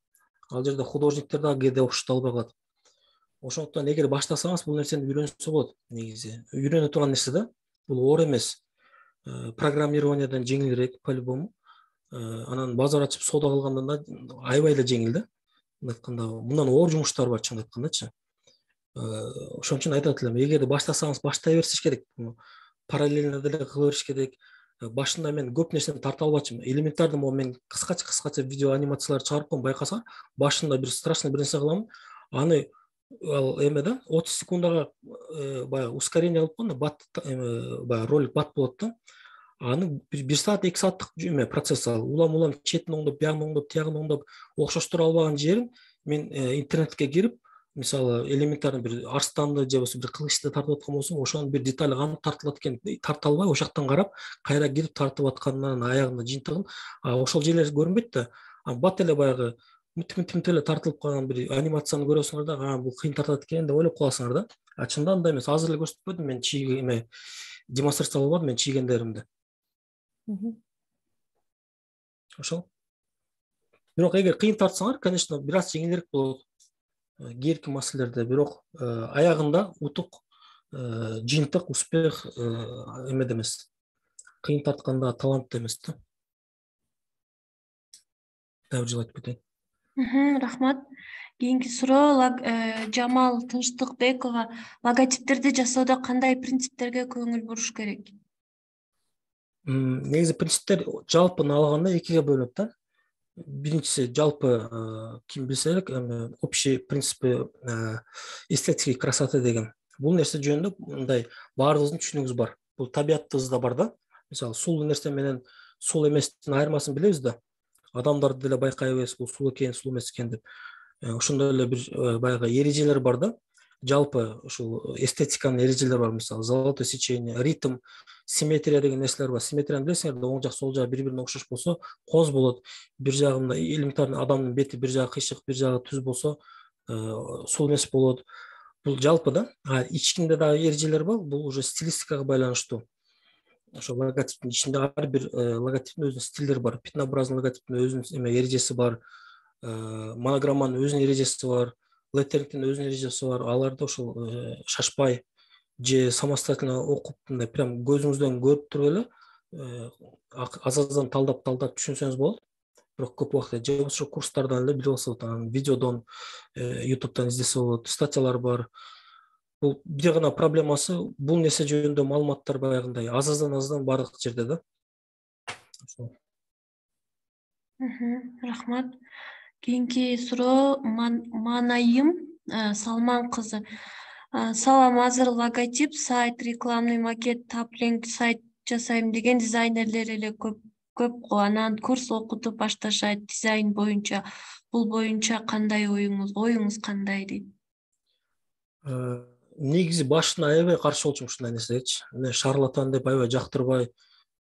Ал жерде художниктер дагы кээде окшоштолбой калат. Ошондуктан эгер баштасаңыз бул нерсени үйрөнсө болот. Негизи үйрөнө турган нерсе да. Бул оор эмес. Программированиядан жеңилирээк по-любому. Анан базар ачып соода кылгандан да аябай эле жеңил да. Айтканда, мындан оор жумуштар бар, чын айткандачы. Ошон үчүн айтат элем, эгерде баштасаңыз баштай беришиңиз керек. Параллельно деле кыла бериш керек. Башында мен көп нерсени тарта албачымын. Элементарный мен кыскача видео анимациялар чыгарып коем, байкаса, башында бир страшный бир нерсе кыламын. Аны ал эме да 30 секундага баягы ускорение кылып койгондо бат баягы ролик бат болот да. Аны 1 саат 2 сааттык процесс ал. Улам четин оңдоп, бягын оңдоп, тиягын оңдоп, окшоштура албаган жерин мен интернетке кирип, мисалы элементарный бир арстанды же болбосо бир кылычты тартып аткан болсом, ошонун бир детали кантип тартылат экен тарта албай, ошол жактан карап, кайра кирип тартып атканынан аягында жыйынтыгын, ошол жерлер көрүнбөйт да. Бат эле баягы мынтип эле тартылып калган бир анимацияны көрөсүңөр да, бул кыйын тартат экен деп ойлоп каласыңар да. Чында андай эмес. Азыр эле көрсөтпөдүм мен эме демонстрация кылбадым мен чийгендеримди. Ошол. Бирок эгер кыйын тартсаңар, конечно, бир аз жеңилирээк болот. Кийинки маселелерде, бирок аягында утук, жыйынтык, успех эмеде эмес. Кыйын тартканда талант эмес да. Дагы бир жыл айтып кетейин. Рахмат. Кийинки суроо Жамал Тынчтыкбекова. Логотиптерди жасоодо кандай принциптерге көңүл буруш керек? Негизи принциптер жалпыны алганда экиге бөлүнөт да. Биринчиси жалпы ким билсе элек, общий принципи эстетики красоты деген. Бул нерсе жөнүндө мындай баарыбыздын түшүнүгүбүз бар. Бул табиятыбызда бар да. Мисалы, сулуу нерсе менен сулуу эместин айырмасын билебиз да. Адамдарды деле байкайбыз, бул сулуу экен, сулуу эмес экен деп. Ошондой эле бир баягы эрежелер бар да. Жалпы ушул эстетиканын эрежелери бар, мисалы, золотое сечение, ритм, симметрия деген нерселер бар. Симметрияны билесиңер да, оң жак, сол жак бири-бирине окшош болсо, коз болот. Бир жагында элементарный адамдын бети бир жагы кыйшык, бир жагы түз болсо, сулуу эмес болот. Бул жалпы да. Ичкинде дагы эрежелер бар, бул уже стилистикага байланыштуу. Ошо логотиптин ичинде ар бир логотиптин өзүнүн стилдери бар. Пятнообразный логотиптин өзүнүн эрежеси бар. Монограмманын өзүнүн эрежеси бар. Леттерингтин өзүнүн эрежеси бар. Аларды ошол шашпай же самостоятельно окуп, мындай прям көзүңүздөн көрүп туруп эле азаздан талдап түшүнсөңүз болот. Бирок көп убакта же ошо курстардан эле билип алса болот, видеодон, YouTube'дан издесе болот, статьялар бар. Бул бир гана проблемасы, бул нерсе жөнүндө маалыматтар баягындай азаздан бардык жерде да. Рахмат. Кийинки суроо Манайым Салман кызы. Салам, азыр логотип, сайт, рекламный макет, таплинг сайт жасайм деген дизайнерлер эле көп го. Анан курс окутуп башташат дизайн боюнча. Бул боюнча кандай оюңуз кандай дейт? Негизи башына аябай каршы болчумун ушундай нерсегечи. Мен шарлатан деп аябай жактырбай,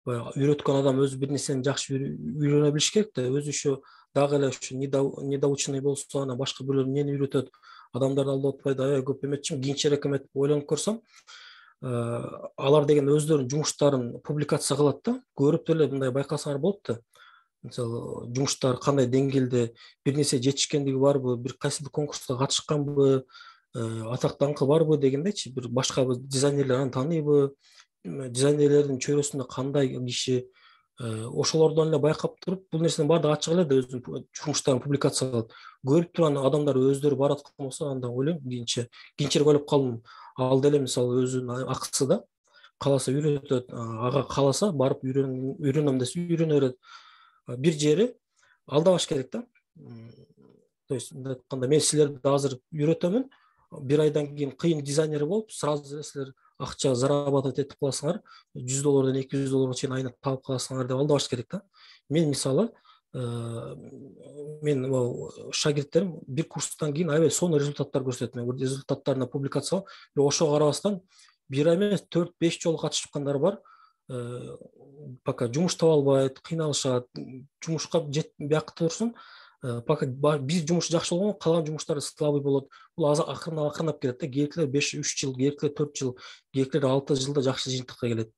үйрөткөн адам өзү бир нерсени жакшы үйрөнө билиш керек да. Өзү ошо дагы эле ушу недоученный болсо, анан башка бирөө эмнени үйрөтөт, адамдарды алдап атпайбы, аябай көп эметчим, кийинчерээк эметип ойлонуп көрсөм, алар деген өздөрүнүн жумуштарын публикация кылат да. Көрүп деле мындай байкасаңар болот да. Мисалы, жумуштар кандай деңгээлде, бир нерсе жетишкендиги барбы, бир кайсы бир конкурска катышканбы, атак даңкы барбы дегендейчи, бир башка дизайнерлер аны тааныйбы, дизайнерлердин чөйрөсүндө кандай киши, ошолордон эле байкап туруп, бул нерсенин баардыгы ачык эле да, өзүнүн жумуштарын публикация кылат. Көрүп турган адамдар өздөрү барып аткан болсо, анда ойлойм, кийинчерээк ойлоп калдым, ал деле мисалы өзүнүн акысы да, кааласа үйрөтөт, ага кааласа барып үйрөнөм десе үйрөнө берет. Бир жери алдабаш керек да. То есть мындай айтканда, мен силерди азыр үйрөтөмүн, бир айдан кийин кыйын дизайнер болуп, сразу силер акча зарабатывать этип каласыңар, $100 $200 чейин айына таап каласыңар деп алдабаш керек да. Мен мисалы, мен шагирттерим бир курстан кийин аябай сонун результаттар көрсөтөт. Мен результаттарына публикация, бирок ошого карабастан бир ай эмес 4-5 жолу катышкандар бар. Пока жумуш таба албайт, кыйналышат, жумушка бакыты турсун. Пока бир жумуш жакшы болгон, калган жумуштар слабый болот. Бул акырынап келет да. Кээкилер 5-3 жыл, кээкилер 4 жыл, кээкилер 6 жылда жакшы жыйынтыкка келет.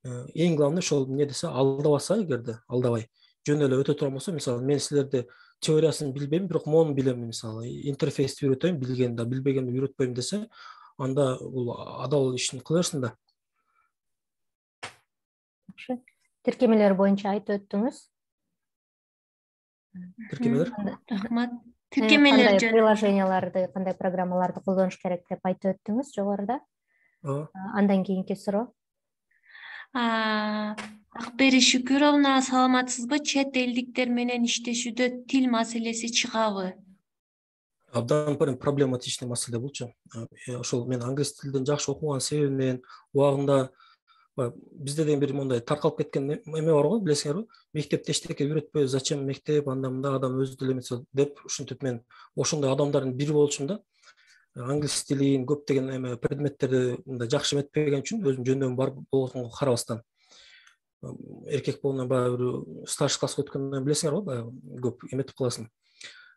Эң главный ошол эмне десе, алдабаса, эгерде алдабай, жөн эле өтө турган болсо, мисалы, мен силерди теориясын билбейм, бирок мону билем, мисалы, интерфейсти үйрөтөйм, билгенди, билбегенди үйрөтпөйм десе, анда бул адал ишин кылырсың да. Тиркемелер боюнча айтып өттүңүз. Тиркемелер? Рахмат. Тиркемелер Кандай приложенияларды, кандай программаларды колдонуш керек деп айтып өттүңүз жогоруда. Андан кийинки суроо. Акбери Шүкүровна, саламатсызбы? Чет элдиктер менен иштешүүдө тил маселеси чыгабы? Абдан проблематичный маселе болчу. Ошол мен англис тилден жакшы окуган себебимден убагында бизде деген бир мондай таркалып кеткен эме бар го, билесиңерби? Мектепте эчтеке үйрөтпөй, зачем мектеп, анда мында адам өзү деле эмес деп, ушинтип мен ошондой адамдардын бири болчумун да. Англис тилин көптөгөн эме предметтерди мындай жакшы эметпеген үчүн өзүм жөндөмү бар болгонго карабастан, эркек болгондон баягы бир старший класска өткөндөн билесиңер го, баягы көп эметип каласың.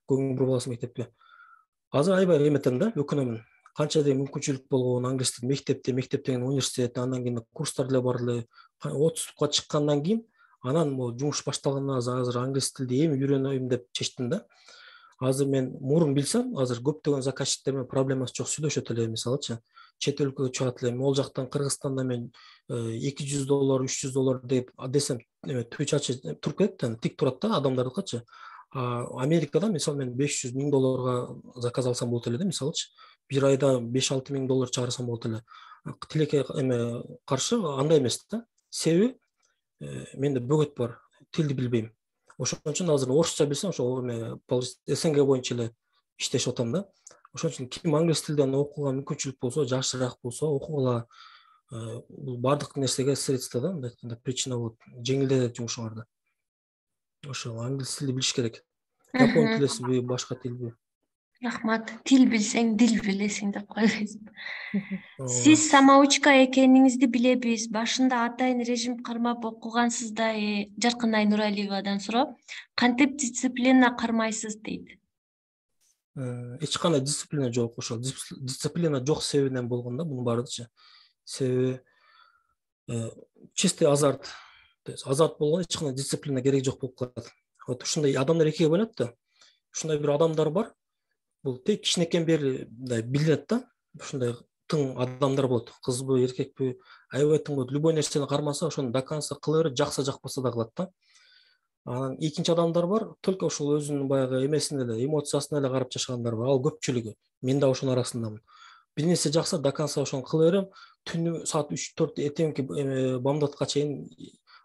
көңүл буруп аласың мектепке. Азыр аябай эметем да, өкүнөмүн. Канча да мүмкүнчүлүк болгон англис тил мектептен университет, андан кийин курстар деле бар эле. 30-га чыккандан кийин анан могу жумуш башталгандан азыр англис тилди эми үйрөнөйм деп чечтим да. Азыр мен мурун билсем, азыр көптөгөн заказчиктер менен проблемасы жок сүйлөшөт эле, мисалычы. Чет өлкөгө чыгат элем, ол жактан Кыргызстанда мен $200, $300 деп десем, түү чачы туруп кетет, тик турат да адамдардыкычы. Америкада мисалы мен $500,000 заказ алсам болот эле да, мисалычы. Bir ayda $5-6 000 чыгарсам болот эле. Тилекке эме каршы андай эмес да. Себеби менде бөгөт бар, тилди билбейм. Ошон үчүн азыр орусча билсем, ошо эме СНГ боюнча эле иштешип атам да. Ошон үчүн ким англис тилден окууга мүмкүнчүлүк болсо, жакшыраак болсо окугула. Бул бардык нерсеге средство да, мындай айтканда причина болот. Жеңилдетет жумушуңарды. Ошо англис тилди билиш керек. Жапон тилеси башка тилби? Рахмат. Тил билсең, дил билесиң деп койбойсуң. Сиз самоучка экениңизди билебиз. Башында атайын режим кармап окугансыз да, Жаркынай Нуралиевадан суроо. Кантип дисциплина кармайсыз дейт. Эч кандай дисциплина жок, ошол дисциплина жок себебинен болгон да бунун баардыгычы. Себеби чисто азарт. Азарт болгондо эч кандай дисциплина керек жок болуп калат. Вот ушундай адамдар экиге бөлүнөт да. Ушундай бир адамдар бар. Бул тек кичинекейден бери билинет да. Ушундай тың адамдар болот. Кызбы, эркекпи, аябай тың болот. Любой нерсени кармаса, ошону до конца кыла берет, жакса жакпаса да кылат да. Анан экинчи адамдар бар, только ошол өзүнүн баягы эмесине эле, эмоциясына эле карап жашагандар бар. Ал көпчүлүгү. Мен да ошонун арасындамын. Бир нерсе жакса до конца ошону кыла берем. Түнү саат 3-4 этеңки бамдатка чейин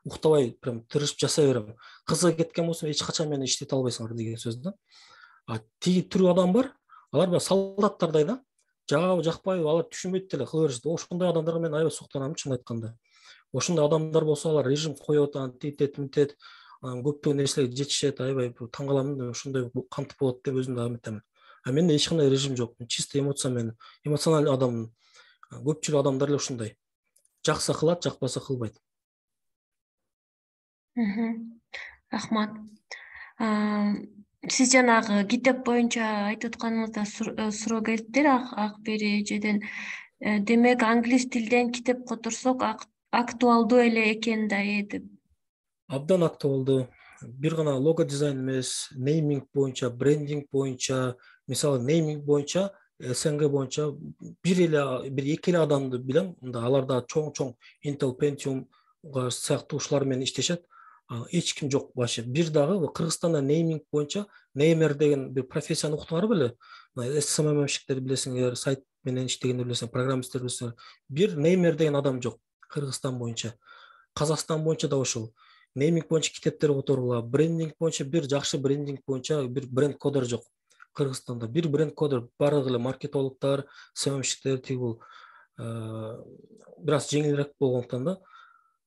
уктабай прям тырышып жасай берем. Кызыгып кеткен болсом эч качан мени иштете албайсыңар деген сөз да. Тиги түрү адам бар, алар баягы солдаттардай да. Жагабы жакпайбы, алар түшүнбөйт деле кыла беришет. Ошондой адамдарга мен аябай суктанам, чын айтканда. Ошондой адамдар болсо, алар режим коет, титет, мынтет, көптөгөн нерселерге жетишет, аябай таң каламын, ошондой кантип болот деп өзүм да эметем. Менде эч кандай режим жок. Чисто эмоция менен, эмоционалдуу адаммын. Көпчүлүк адамдар эле ушундай. Жакса кылат, жакпаса кылбайт. Рахмат. Сиз жанагы китеп боюнча айтып атканыңызда суроо келиптир ак бери эжеден. Демек англис тилден китеп которсок актуалдуу эле экен да деп. Абдан актуалдуу. Бир гана лого дизайн эмес, нейминг боюнча, брендинг боюнча, мисалы нейминг боюнча, СНГ боюнча бир эки эле адамды билем. Аларда чоң Intel Pentium сыяктуу ушулар менен иштешет. Эч ким жок башы. Бир дагы Кыргызстанда нейминг боюнча неймер деген бир профессияны уктуңар беле? SMM-шиктер билесиңер, сайт менен иштегендер билесиңер, программисттер билесиңер. Бир неймер деген адам жок Кыргызстан боюнча. Казакстан боюнча да ошол. Нейминг боюнча китептер которула, брендинг боюнча бир жакшы брендинг боюнча бир бренд кодер жок. Кыргызстанда бир бренд кодер, бардыгы эле маркетологдор, SMM-шиктер тиги бул бир аз жеңилирээк болгондуктан да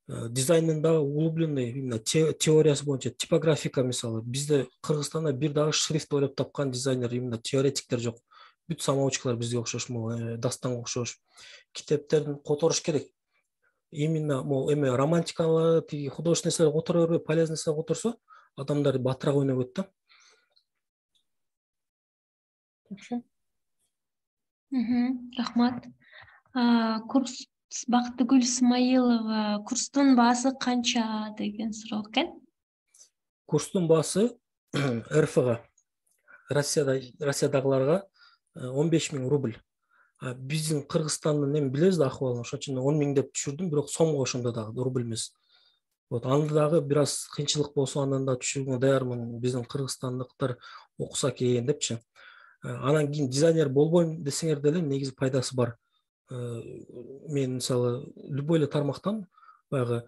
дизайндын дагы углубленный именно теориясы боюнча типографика мисалы бизде Кыргызстанда бир дагы шрифт ойлоп тапкан дизайнер именно теоретиктер жок. Бүт самоучкалар бизге окшош, Дастанга окшош. Китептерин которуш керек. Именно эме романтикалык, тиги художественный нерселер которо бербей, полезный нерселер которсо, адамдар батыраак өнөгөт да. Рахмат. Курс Бактыгүл Смайылова, курстун баасы канча деген суроо экен. Курстун баасы РФга, Россиядагыларга 15.000 рубль. Биздин Кыргызстандын эми билебиз да акыбалын, ошон үчүн 10.000 деп түшүрдүм, бирок сомго ошондо дагы рубль эмес. Вот анда дагы бир аз кыйынчылык болсо андан да түшүрүүгө даярмын. Биздин кыргызстандыктар окуса экен депчи. Анан кийин дизайнер болбойм десеңер деле негизи пайдасы бар. Мен мисалы любой эле тармактан баягы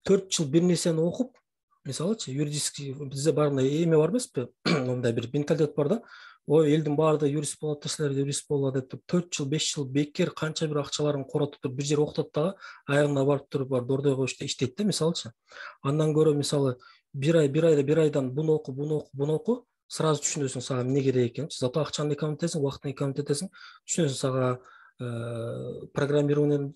4 жыл бир нерсени окуп, мисалычы юридический бизде барындай эме бар эмеспи? Мындай бир менталитет бар да. Ой, элдин баардыгы юрист болот, силер юрист болот деп 4 жыл, 5 жыл бекер канча бир акчаларын коротуп туруп бир жер окутат дагы, аягында барып туруп бар дордойго иштейт да, мисалычы. Андан көрө мисалы бир айдан буну оку, сразу түшүнөсүң сага эмне керек экенин. Зато акчаны экономить этесиң, убактын экономить этесиң, түшүнөсүң сага программированияден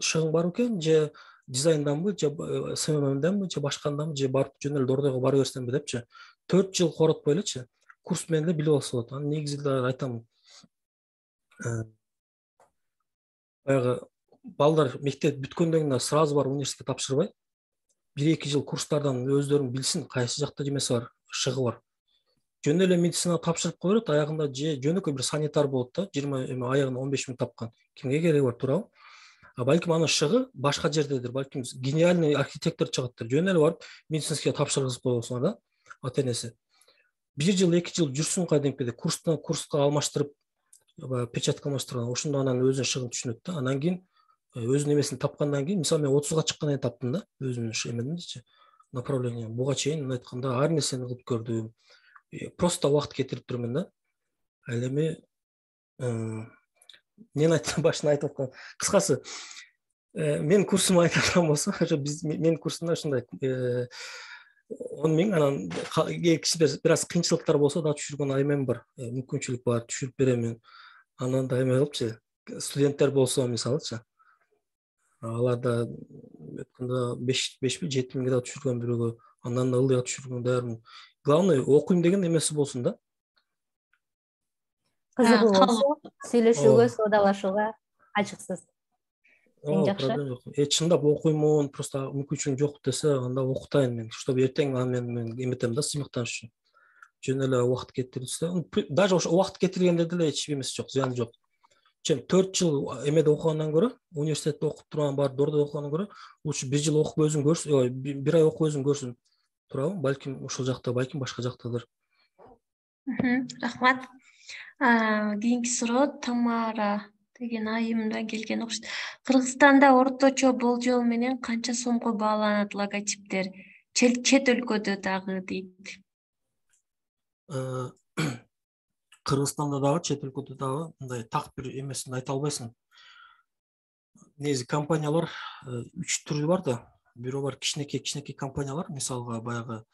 шыгын бар экен, же дизайнданбы, же SMM-данбы, же башканданбы, же барып жөн эле дордойго бара берсемби депчи. 4 жыл коротпой элечи. курс менен эле билип алса болот. Анын негизинде айтам, баягы балдар мектеп бүткөндөн кийин сразу барып университетке тапшырбай, 1-2 жыл курстардан өздөрүн билсин, кайсы жакта жемеси бар, шыгы бар. Жөн эле медицина тапшырып кое берет, аягында же жөнөкөй бир санитар болот да, 20 аягына 15 миң тапкан. Кимге кереги бар, туурабы? А балким анын шыгы башка жердедир, балким гениальный архитектор чыгаттыр. Жөн эле барып медицинскийге тапшыргызып койсуңар да, ата-энеси. 1 жыл, 2 жыл жүрсүн кадимкиде, курстан курска алмаштырып, печатка алмаштырган, ошондо анан өзүнүн шыгын түшүнөт да. Анан кийин өзүнүн эмесин тапкандан кийин, мисалы мен 30га чыккандан кийин таптым да, өзүмдүн эмемдичи, направление. Буга чейин айтканда ар нерсени кылып көрдүм. Просто убакыт кетирип турмун да. Ал эми мен айттым, башында айтып аткан. Кыскасы, мен курсумду айтам болсо, ошо менин курсумда ушундай 10 миң, анан бир аз кыйынчылыктар болсо да түшүргөн эмем бар, мүмкүнчүлүк бар, түшүрүп беремин. Анан да эме кылыпчы, студенттер болсо мисалычы, алар да өткөндө 5-7 миңге да түшүргөн бирөөгө, андан да ылдыга түшүргөн дайырмын. Главное, окуйм деген эмеси болсун да. Кызыгы болсо, сүйлөшүүгө, соодалашууга ачыксыз. Эң жакшы. Проблема жок. Чындап окуймун, просто мүмкүнчүлүгүм жок десе, анда окутайын мен, чтобы эртең мен эметем да, сыймыктаныш үчүн. Жөн эле убакыт кетирилсе, даже ошо убакыт кетиргенде деле эч эмеси жок, зыяны жок. 4 жыл эмеде окугандан көрө, университетте окуп турган, бар дордо окугандан көрө, лучше 1 жыл окуп өзүн көрсүн, 1 ай окуп өзүн көрсүн. Туурабы? Балким ошол жакта, балким башка жактадыр. Рахмат. Кийинки суроо Тамара деген айымдан келген окшойт. Кыргызстанда орточо болжол менен канча сомго бааланат логотиптер? Чет өлкөдө дагы дейт. Кыргызстанда дагы, чет өлкөдө дагы мындай так бир эмесин айта албайсың. Негизи компаниялар 3 түрү бар да. Бирөө бар кичинекей компаниялар, мисалга баягы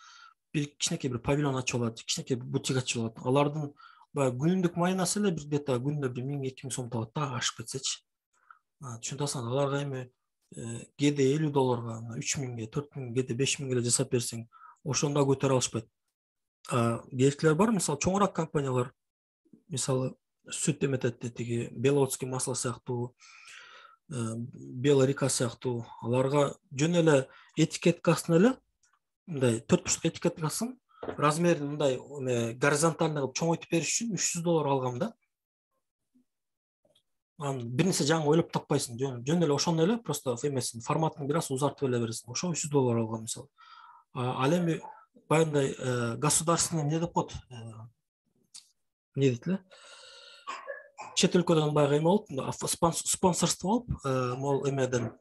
бир кичинекей бир павильон ачып алат, кичинекей бутик ачып алат. Алардын баягы күнүмдүк майнасы эле бир где-то күндө 1000-2000 сом табат да, ашып кетсечи. Түшүнүп атасың, аларга эми кээде $50, 3000ге, 4000, кээде 5000 эле жасап берсең, ошондо көтөрө алышпайт. Келгилер бар, мисалы чоңураак компаниялар, мисалы сүт эметет, тиги Беловодский масло сыяктуу, Белорека сыяктуу, аларга жөн эле этикеткасын эле мындай 4,5 этикеткасын размерин мындай горизонтальный кылып чоңойтуп бериш үчүн $300 алгам да. Анан бир нерсе жаңы ойлоп таппайсың, жөн эле ошону эле просто эмесин форматын бир аз узартып эле бересиң. Ошо $300 алгам мисалы. Ал эми баягындай государственный эмне деп коет, эмне дейт эле, чет өлкөдөн баягы эме болуп, спонсорство болуп, могул эмеден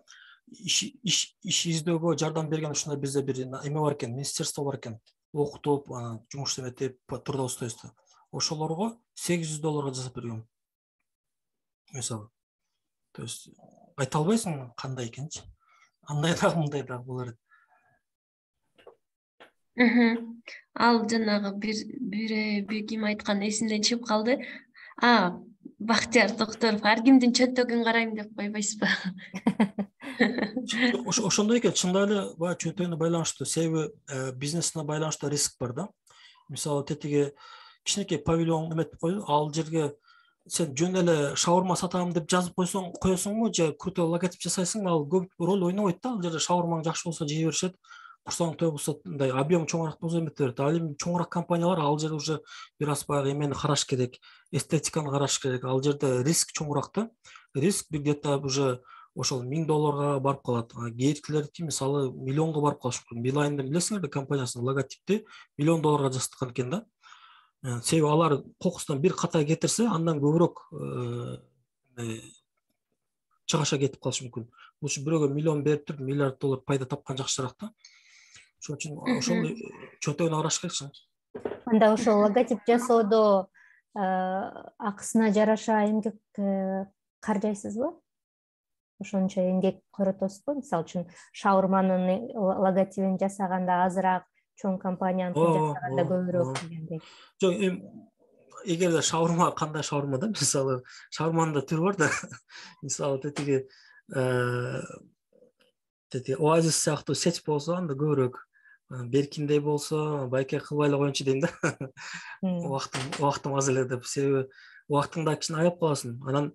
иш издөөгө жардам берген ушундай бизде бир эме бар экен, министерство бар экен, окутуп, жумуш эметип, трудоустройство. Ошолорго $800 жасап бергем. Мисалы. То есть айта албайсың кандай экенчи. Андай да, мындай да болор. Ал жанагы бир ким айткан эсимден чыгып калды. Бактияр Токторов, ар кимдин чөнтөгүн карайм деп койбойсузбу? Ошондой экен, чында эле баягы чөнтөгүнө байланыштуу, себеби бизнесине байланыштуу риск бар да. Мисалы тетиги кичинекей павильон эметип коюп, ал жерге сен жөн эле шаурма сатам деп жазып коесуңбу, же крутой логотип жасайсың, ал көп роль ойнобойт да. Ал жерде шаурмаң жакшы болсо жей беришет, курсаң той болсо, мындай объем чоңураак болсо эметип берет. Ал эми чоңураак компаниялар ал жерде уже бир аз баягы эмени караш керек, эстетиканы караш керек. Ал жерде риск чоңураак да. Риск бир где-то уже ошол $1000 барып калат. Кээдикилердики мисалы миллионго барып калышы мүмкүн. Билайнды билесиңер да, компаниясынын логотипти $1,000,000 жасаткан экен да. Себеби алар кокустан бир ката кетирсе, андан көбүрөөк чыгаша кетип калышы мүмкүн. Лучше бирөөгө миллион берип туруп $1,000,000,000 пайда тапкан жакшыраак да. Ошон үчүн ошол чөнтөгүнө караш керек. Анда ошол логотип жасоодо акысына жараша эмгек каржайсызбы? Ошончо эмгек коротосузбу? Мисалы үчүн шаурманын логотипин жасаганда азыраак, чоң компанияныкын жасаганда көбүрөөк дегендей. Жок, эгерде шаурма, кандай шаурма да, мисалы шаурманын да түрү бар да. Мисалы тетиги оазис сыяктуу сеч болсо анда көбүрөөк, беркиндей болсо байке кылбай эле коеюнчу дейм да. Убактым аз эле деп. Себеби убактыңда кичине аяп каласың. Анан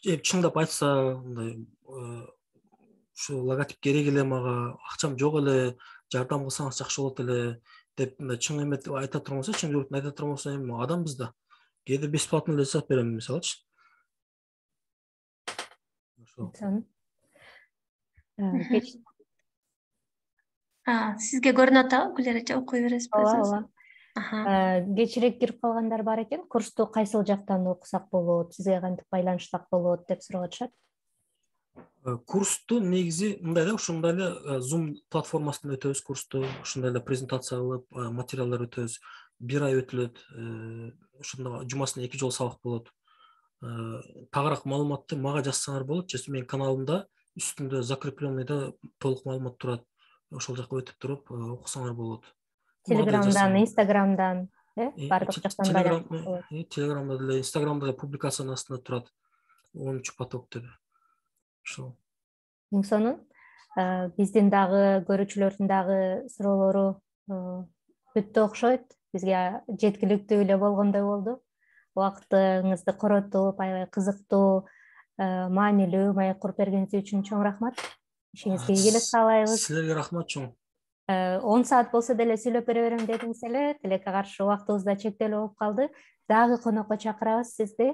чындап айтса мындай ушу логотип керек эле мага, акчам жок эле, жардам кылсаңыз жакшы болот эле деп мындай чын эметип айта турган болсо, чын жүрөктөн айта турган болсо, эми адамбыз да. Кээде бесплатно эле жасап берем мисалычы. Сизге көрүнүп атабы Гүлер эже, окуй бересизби? Ооба. Кечирээк кирип калгандар бар экен. Курсту кайсыл жактан окусак болот, сизге кантип байланышсак болот деп сурап атышат. Курсту негизи мындай да, ушундай эле Zoom платформасында өтөбүз курсту, ушундай эле презентация кылып, материалдар өтөбүз. 1 ай өтүлөт. Ошондо жумасына 2 жолу сабак болот. Тагыраак маалыматты мага жазсаңар болот, же менин каналымда үстүндө закрепленныйда толук маалымат турат. Ошол жака өтүп туруп окусаңар болот. Телеграмдан, Инстаграмдан, бардык жактан байланышсак болот. Телеграмда деле, Инстаграмда да публикациянын астында турат. 13 поток деп. Ошол. Эң сонун биздин дагы көрүүчүлөрдүн дагы суроолору бүттү окшойт. Бизге жеткиликтүү эле болгондой болду. Убактыңызды коротуп, аябай кызыктуу, маанилүү маек куруп бергениңиз үчүн чоң рахмат. Ишиңизге ийгилик каалайбыз. Силерге рахмат чоң. 10 саат болсо деле сүйлөп бере берем дедиңиз эле. Тилекке каршы убактыбыз да чектелүү болуп калды. Дагы конокко чакырабыз сизди.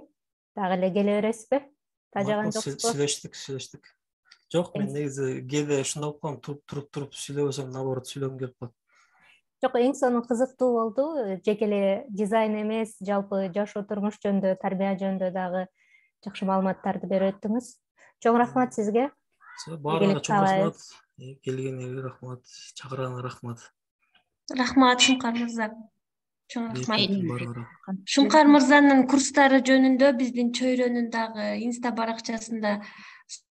Дагы эле келе бересизби? Тажаган жоксузбу? Сүйлөштүк. Жок, мен негизи кээде ушундай болуп калам, туруп сүйлөбөсөм, наоборот сүйлөгүм келип калат. Жок, эң сонун кызыктуу болду. Жеке эле дизайн эмес, жалпы жашоо турмуш жөнүндө, тарбия жөнүндө дагы жакшы маалыматтарды берип өттүңүз. Чоң рахмат сизге. Баарыңарга чоң рахмат. Келгениңерге рахмат, чакырганыңарга рахмат. Рахмат Шумкар мырза. Чоң рахмат. Баарыңарга. Шумкар мырзанын курстары жөнүндө биздин чөйрөнүн дагы инста баракчасында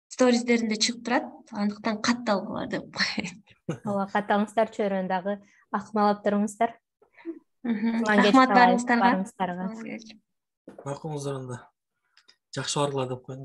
сториздеринде чыгып турат. Андыктан катталгыла деп коеюн. Ооба, катталыңыздар, чөйрөнү дагы акмалап туруңуздар. Рахмат баарыңыздарга. Макулуңуздар анда. Жакшы баргыла деп коеюн.